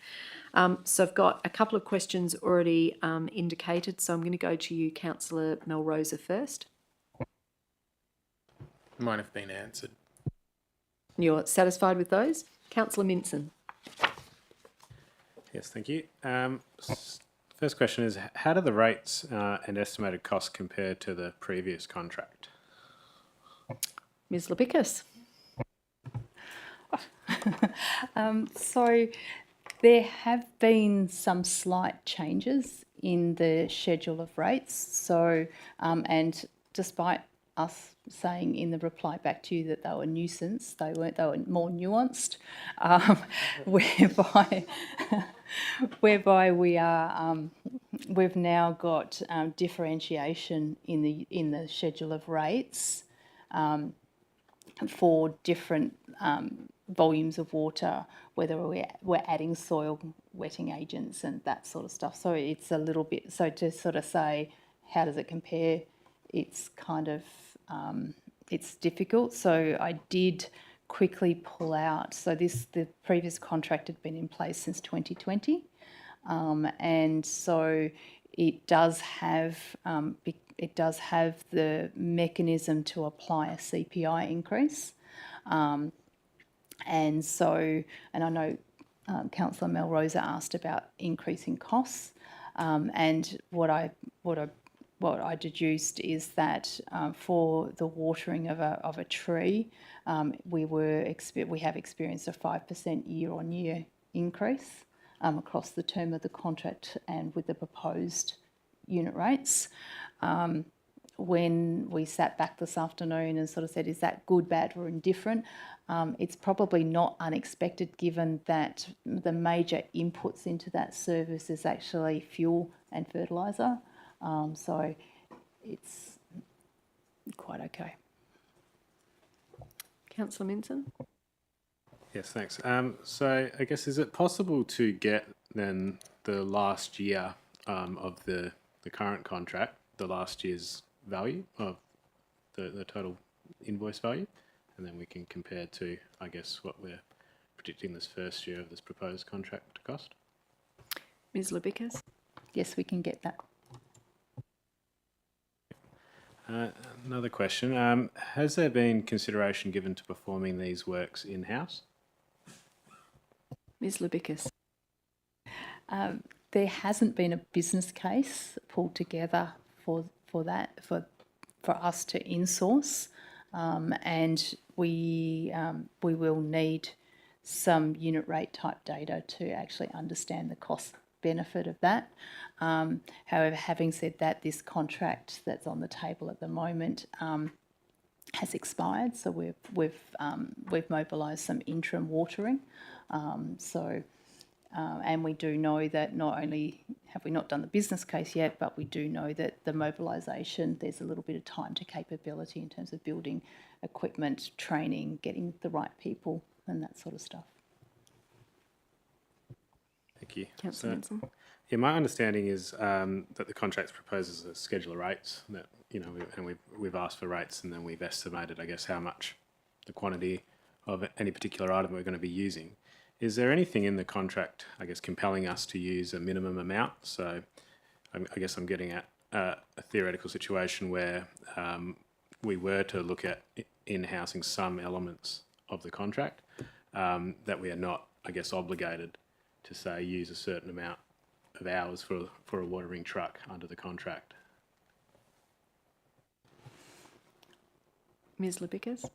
So I've got a couple of questions already indicated, so I'm going to go to you, Councillor Melrosa, first. Might have been answered. You're satisfied with those? Councillor Minson. Yes, thank you. First question is, how do the rates and estimated costs compare to the previous contract? Ms. Libicus. So there have been some slight changes in the schedule of rates. So, and despite us saying in the reply back to you that they were nuisance, they weren't, they were more nuanced, whereby we are, we've now got differentiation in the schedule of rates for different volumes of water, whether we're adding soil wetting agents and that sort of stuff. So it's a little bit, so to sort of say, how does it compare? It's kind of, it's difficult. So I did quickly pull out, so the previous contract had been in place since 2020. And so it does have the mechanism to apply a CPI increase. And so, and I know Councillor Melrosa asked about increasing costs, and what I deduced is that for the watering of a tree, we have experienced a 5% year-on-year increase across the term of the contract and with the proposed unit rates. When we sat back this afternoon and sort of said, is that good, bad or indifferent? It's probably not unexpected given that the major inputs into that service is actually fuel and fertiliser. So it's quite okay. Councillor Minson? Yes, thanks. So I guess, is it possible to get then the last year of the current contract, the last year's value of the total invoice value, and then we can compare to, I guess, what we're predicting this first year of this proposed contract to cost. Ms Libicus? Yes, we can get that. Another question. Has there been consideration given to performing these works in-house? Ms Libicus? There hasn't been a business case pulled together for us to insource, and we will need some unit rate type data to actually understand the cost benefit of that. However, having said that, this contract that's on the table at the moment has expired, so we've mobilised some interim watering. And we do know that not only have we not done the business case yet, but we do know that the mobilisation, there's a little bit of time to capability in terms of building equipment, training, getting the right people and that sort of stuff. Thank you. Councillor Manson? Yeah, my understanding is that the contract proposes a schedule of rates that, we've asked for rates, and then we've estimated, I guess, how much the quantity of any particular item we're going to be using. Is there anything in the contract, I guess, compelling us to use a minimum amount? So I guess I'm getting at a theoretical situation where we were to look at in-housing some elements of the contract, that we are not, I guess, obligated to, say, use a certain amount of hours for a watering truck under the contract. Ms Libicus?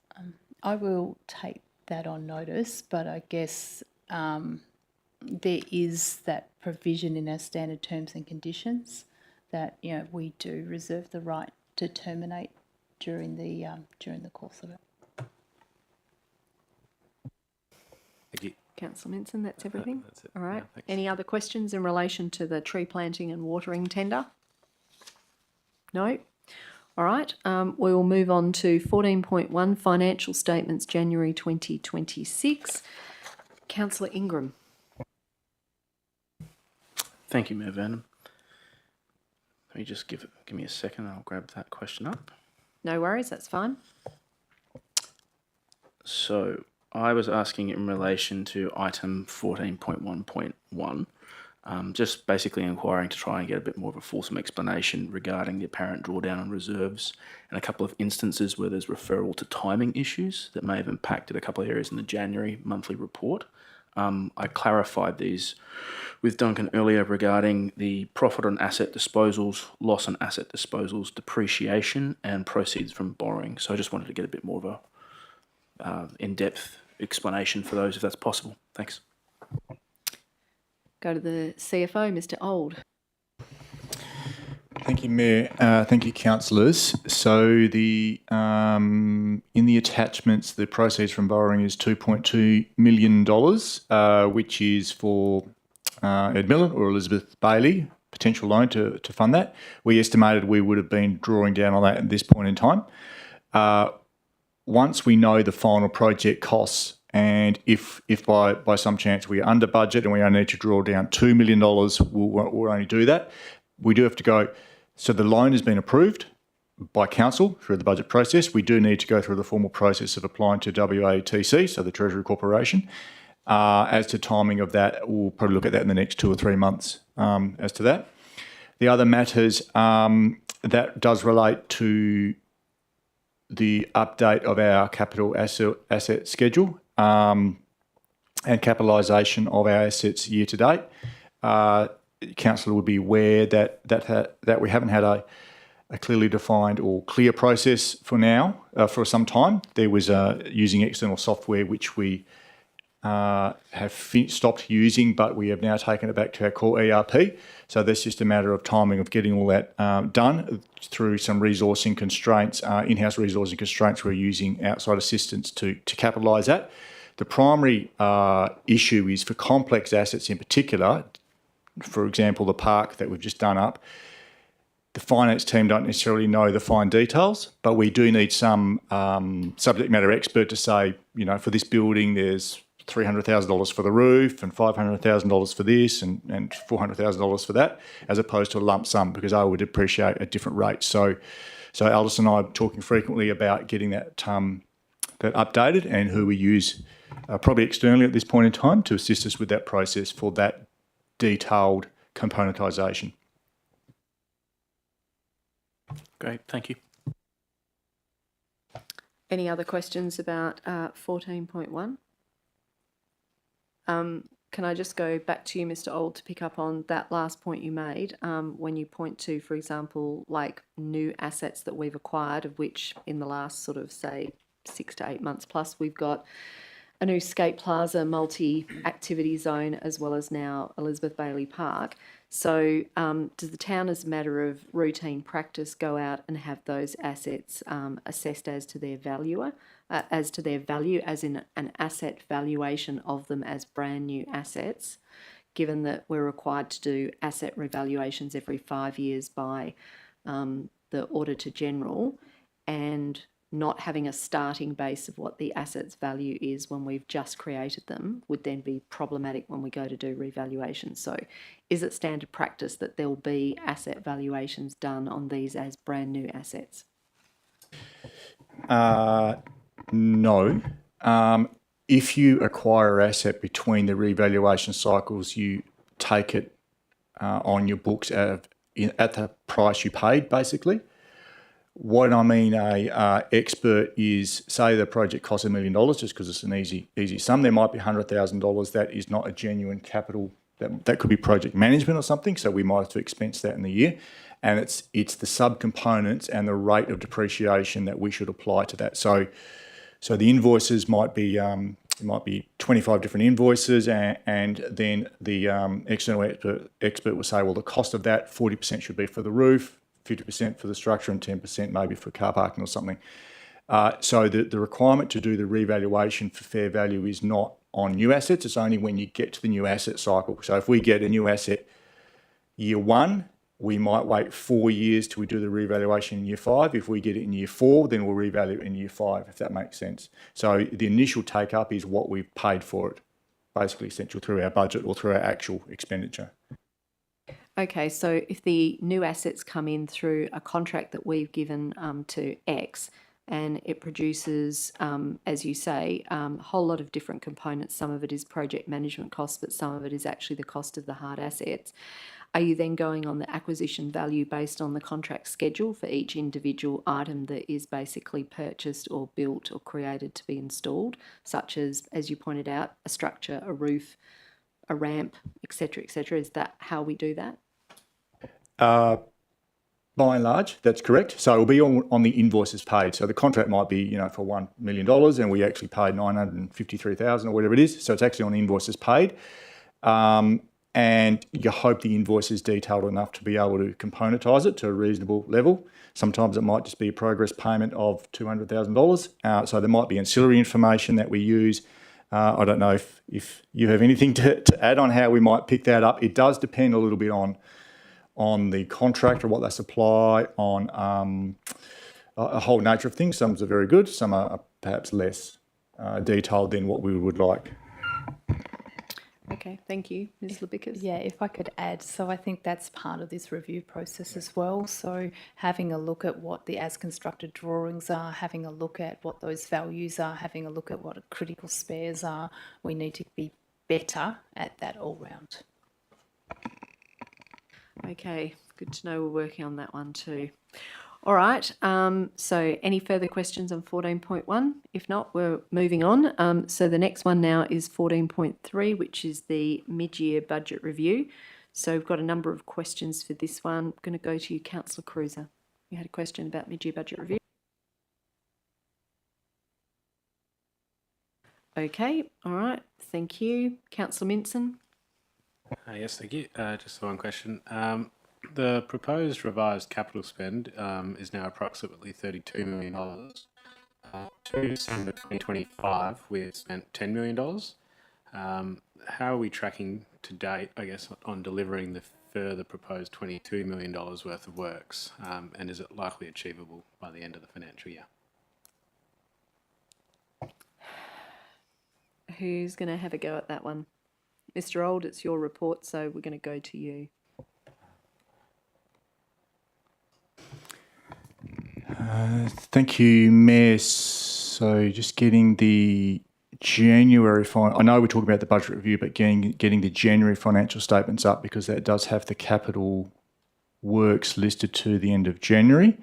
I will take that on notice, but I guess there is that provision in our standard terms and conditions that we do reserve the right to terminate during the course of it. Thank you. Councillor Manson, that's everything? That's it. All right. Yeah, thanks. Any other questions in relation to the tree planting and watering tender? No? All right. We will move on to 14.1, financial statements, January 2026. Councillor Ingram. Thank you, Mayor Vernon. Let me just give me a second. I'll grab that question up. No worries, that's fine. So I was asking in relation to item 14.1.1, just basically inquiring to try and get a bit more of a fulsome explanation regarding the apparent drawdown on reserves and a couple of instances where there's referral to timing issues that may have impacted a couple of areas in the January monthly report. I clarified these with Duncan earlier regarding the profit on asset disposals, loss on asset disposals, depreciation and proceeds from borrowing. So I just wanted to get a bit more of a in-depth explanation for those, if that's possible. Thanks. Go to the CFO, Mr. Old. Thank you, Mayor. Thank you, councillors. So the in the attachments, the proceeds from borrowing is $2.2 million, which is for Ed Millen or Elizabeth Baillie, potential loan to fund that. We estimated we would have been drawing down on that at this point in time. Once we know the final project costs, and if by some chance we are under budget and we only need to draw down $2 million, we'll only do that. We do have to go. So the loan has been approved by council through the budget process. We do need to go through the formal process of applying to WATC, so the Treasury Corporation. As to timing of that, we'll probably look at that in the next 2 or 3 months as to that. The other matters that does relate to the update of our capital asset schedule and capitalisation of our assets year to date. Council would be aware that we haven't had a clearly defined or clear process for now, for some time. There was using external software which we have stopped using, but we have now taken it back to our core ERP. So that's just a matter of timing of getting all that done through some resourcing constraints, in-house resourcing constraints. We're using outside assistance to capitalise that. The primary issue is for complex assets in particular. For example, the park that we've just done up, the finance team don't necessarily know the fine details, but we do need some subject matter expert to say, for this building, there's $300,000 for the roof and $500,000 for this and $400,000 for that, as opposed to a lump sum, because I would appreciate a different rate. So Aldous and I are talking frequently about getting that that updated and who we use probably externally at this point in time to assist us with that process for that detailed componentisation. Great, thank you. Any other questions about 14.1? Can I just go back to you, Mr. Old, to pick up on that last point you made when you point to, for example, like new assets that we've acquired, of which in the last sort of, say, 6 to 8 months plus, we've got a new skate plaza multi-activity zone, as well as now Elizabeth Baillie Park. So does the town, as a matter of routine practice, go out and have those assets assessed as to their value, as in an asset valuation of them as brand new assets, given that we're required to do asset revaluations every 5 years by the Auditor General, and not having a starting base of what the asset's value is when we've just created them would then be problematic when we go to do revaluations. So is it standard practice that there'll be asset valuations done on these as brand new assets? No. If you acquire an asset between the revaluation cycles, you take it on your books at the price you paid, basically. What I mean, a expert is, say the project costs $1 million, just because it's an easy sum. There might be $100,000 that is not a genuine capital. That could be project management or something. So we might have to expense that in the year, and it's the subcomponents and the rate of depreciation that we should apply to that. So the invoices might be 25 different invoices, and then the external expert will say, well, the cost of that 40% should be for the roof, 50% for the structure, and 10% maybe for car parking or something. So the requirement to do the revaluation for fair value is not on new assets. It's only when you get to the new asset cycle. So if we get a new asset year 1, we might wait 4 years till we do the revaluation in year 5. If we get it in year 4, then we'll revalue it in year 5, if that makes sense. So the initial take up is what we've paid for it, basically essential through our budget or through our actual expenditure. Okay, so if the new assets come in through a contract that we've given to X, and it produces, as you say, a whole lot of different components. Some of it is project management costs, but some of it is actually the cost of the hard assets. Are you then going on the acquisition value based on the contract schedule for each individual item that is basically purchased or built or created to be installed, such as you pointed out, a structure, a roof, a ramp, etc., etc.? Is that how we do that? By and large, that's correct. So it will be on the invoices paid. So the contract might be, for $1 million, and we actually paid $953,000 or whatever it is. So it's actually on the invoices paid. And you hope the invoice is detailed enough to be able to componentise it to a reasonable level. Sometimes it might just be a progress payment of $200,000. So there might be ancillary information that we use. I don't know if you have anything to add on how we might pick that up. It does depend a little bit on the contract or what they supply, on a whole nature of things. Some are very good, some are perhaps less detailed than what we would like. Okay, thank you. Ms. Labickas? Yeah, if I could add, so I think that's part of this review process as well. So having a look at what the as-constructed drawings are, having a look at what those values are, having a look at what critical spares are, we need to be better at that all round. Okay, good to know we're working on that one too. All right, so any further questions on 14.1? If not, we're moving on. So the next one now is 14.3, which is the mid-year budget review. So we've got a number of questions for this one. I'm going to go to you, Councillor Cruiser. You had a question about mid-year budget review? Okay, all right, thank you. Councillor Minson? Yes, thank you. Just one question. The proposed revised capital spend is now approximately $32 million. To December 2025, we've spent $10 million. How are we tracking to date, I guess, on delivering the further proposed $22 million worth of works? And is it likely achievable by the end of the financial year? Who's going to have a go at that one? Mr. Old, it's your report, so we're going to go to you. Thank you, Mayor So just getting the January I know we're talking about the budget review, but getting the January financial statements up, because that does have the capital works listed to the end of January.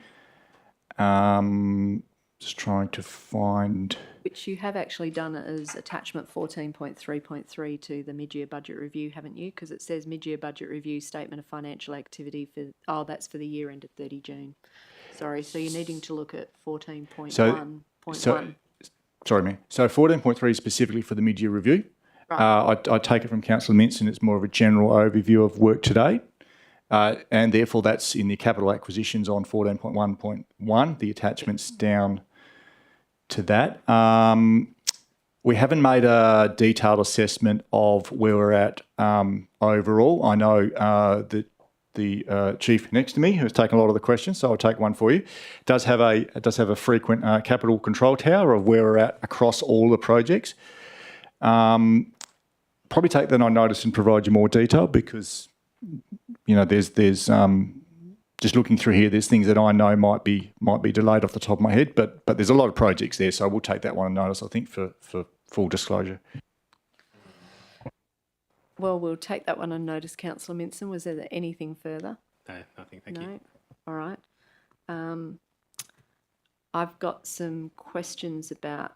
Just trying to find... Which you have actually done as attachment 14.3.3 to the mid-year budget review, haven't you? Because it says mid-year budget review statement of financial activity for, that's for the year ended 30 June. Sorry, so you're needing to look at 14.1.1. Sorry, Mayor. So 14.3 is specifically for the mid-year review. Right. I take it from Councillor Minson, it's more of a general overview of work to date. And therefore that's in the capital acquisitions on 14.1.1, the attachments down to that. We haven't made a detailed assessment of where we're at overall. I know that the chief next to me, who has taken a lot of the questions, so I'll take one for you, does have a frequent capital control tower of where we're at across all the projects. Probably take that on notice and provide you more detail, because there's just looking through here, there's things that I know might be delayed off the top of my head, but there's a lot of projects there, so we'll take that one on notice, I think, for full disclosure. Well, we'll take that one on notice, Councillor Minson. Was there anything further? No, nothing. Thank you. All right. I've got some questions about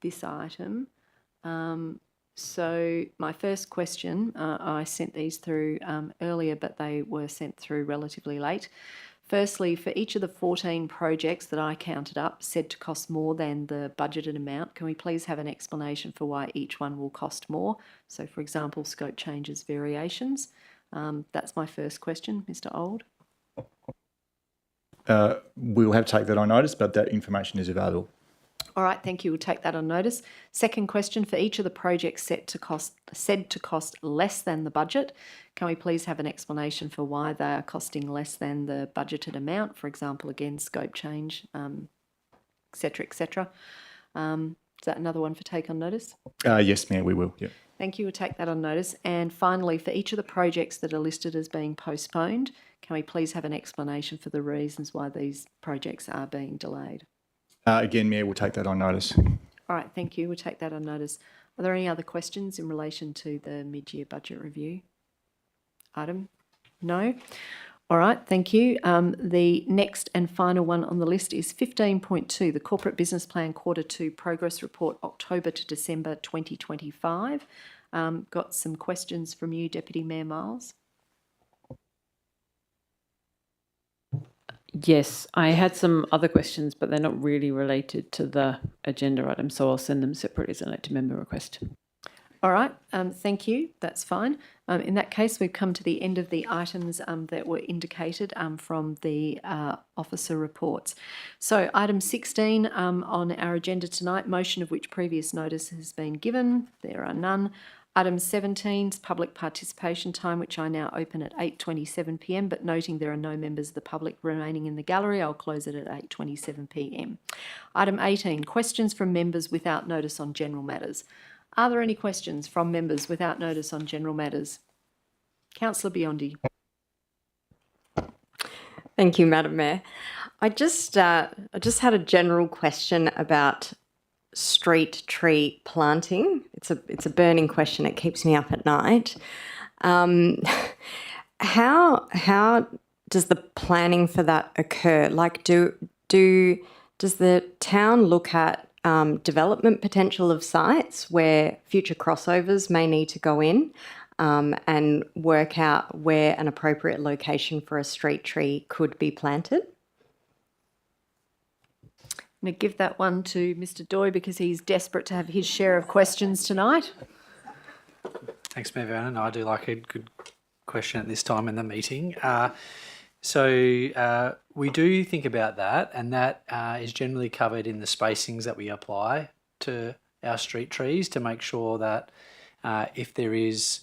this item. So my first question, I sent these through earlier, but they were sent through relatively late. Firstly, for each of the 14 projects that I counted up said to cost more than the budgeted amount, can we please have an explanation for why each one will cost more? So, for example, scope changes, variations. That's my first question, Mr. Old. We'll have to take that on notice, but that information is available. All right, thank you. We'll take that on notice. Second question, for each of the projects said to cost less than the budget, can we please have an explanation for why they are costing less than the budgeted amount? For example, again, scope change, et cetera, et cetera. Is that another one for take on notice? Yes, Mayor, we will. Yeah. Thank you. We'll take that on notice. And finally, for each of the projects that are listed as being postponed, can we please have an explanation for the reasons why these projects are being delayed? Again, Mayor, we'll take that on notice. All right, thank you. We'll take that on notice. Are there any other questions in relation to the mid-year budget review item? No? All right, thank you. The next and final one on the list is 15.2, the Corporate Business Plan Quarter 2 Progress Report, October to December 2025. Got some questions from you, Deputy Mayor Miles. Yes, I had some other questions, but they're not really related to the agenda item, so I'll send them separately as an elected member request. All right, thank you. That's fine. In that case, we've come to the end of the items that were indicated from the officer reports. So item 16 on our agenda tonight, motion of which previous notice has been given. There are none. Item 17 is public participation time, which I now open at 8:27 p.m, but noting there are no members of the public remaining in the gallery, I'll close it at 8:27 p.m. Item 18, questions from members without notice on general matters. Are there any questions from members without notice on general matters? Councillor Biondi. Thank you, Madam Mayor. I just had a general question about street tree planting. It's a burning question. It keeps me up at night. How does the planning for that occur? Like, does the town look at development potential of sites where future crossovers may need to go in and work out where an appropriate location for a street tree could be planted? I'm going to give that one to Mr. Doy because he's desperate to have his share of questions tonight. Thanks, Mayor Vernon. I do like a good question at this time in the meeting. So we do think about that, and that is generally covered in the spacings that we apply to our street trees to make sure that if there is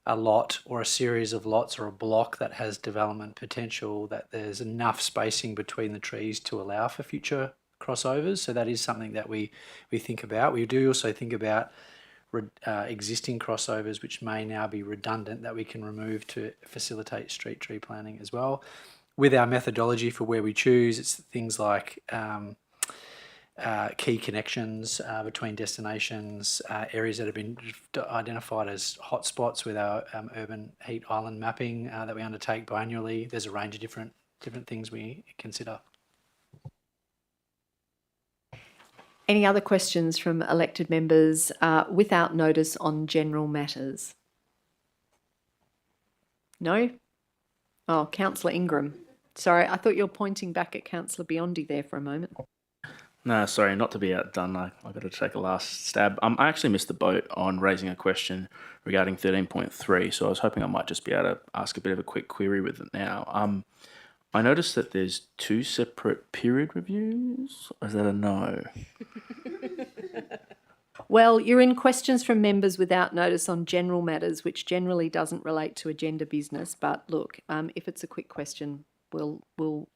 a lot or a series of lots or a block that has development potential, that there's enough spacing between the trees to allow for future crossovers. So that is something that we think about. We do also think about existing crossovers which may now be redundant that we can remove to facilitate street tree planting as well. With our methodology for where we choose, it's things like key connections between destinations, areas that have been identified as hotspots with our urban heat island mapping that we undertake biannually. There's a range of different things we consider. Any other questions from elected members without notice on general matters? No? Oh, Councillor Ingram. Sorry, I thought you were pointing back at Councillor Biondi there for a moment. No, sorry, not to be outdone. I've got to take a last stab. I actually missed the boat on raising a question regarding 13.3, so I was hoping I might just be able to ask a bit of a quick query with it now. I noticed that there's 2 separate period reviews. Is that a no? Well, you're in questions from members without notice on general matters, which generally doesn't relate to agenda business. But look, if it's a quick question, we'll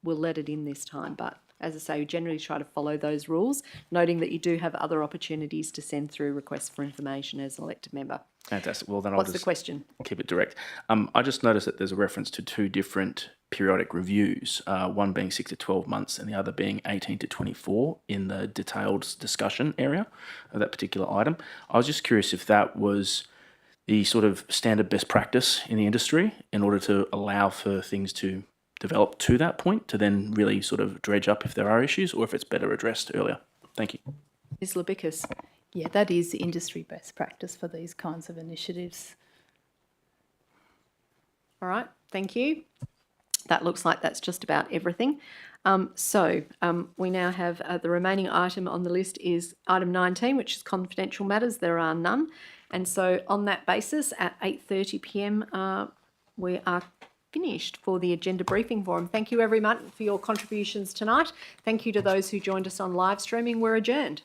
let it in this time. But as I say, we generally try to follow those rules, noting that you do have other opportunities to send through requests for information as an elected member. Fantastic. Well, then I'll What's just the question? keep it direct. I just noticed that there's a reference to 2 different periodic reviews, one being 6 to 12 months and the other being 18 to 24 in the detailed discussion area of that particular item. I was just curious if that was the sort of standard best practice in the industry in order to allow for things to develop to that point to then really sort of dredge up if there are issues, or if it's better addressed earlier. Thank you. Ms. Labicus. Yeah, that is the industry best practice for these kinds of initiatives. All right, thank you. That looks like that's just about everything. We now have the remaining item on the list is item 19, which is confidential matters. There are none. And so on that basis, at 8:30 p.m, we are finished for the agenda briefing forum. Thank you everyone for your contributions tonight. Thank you to those who joined us on live streaming. We're adjourned.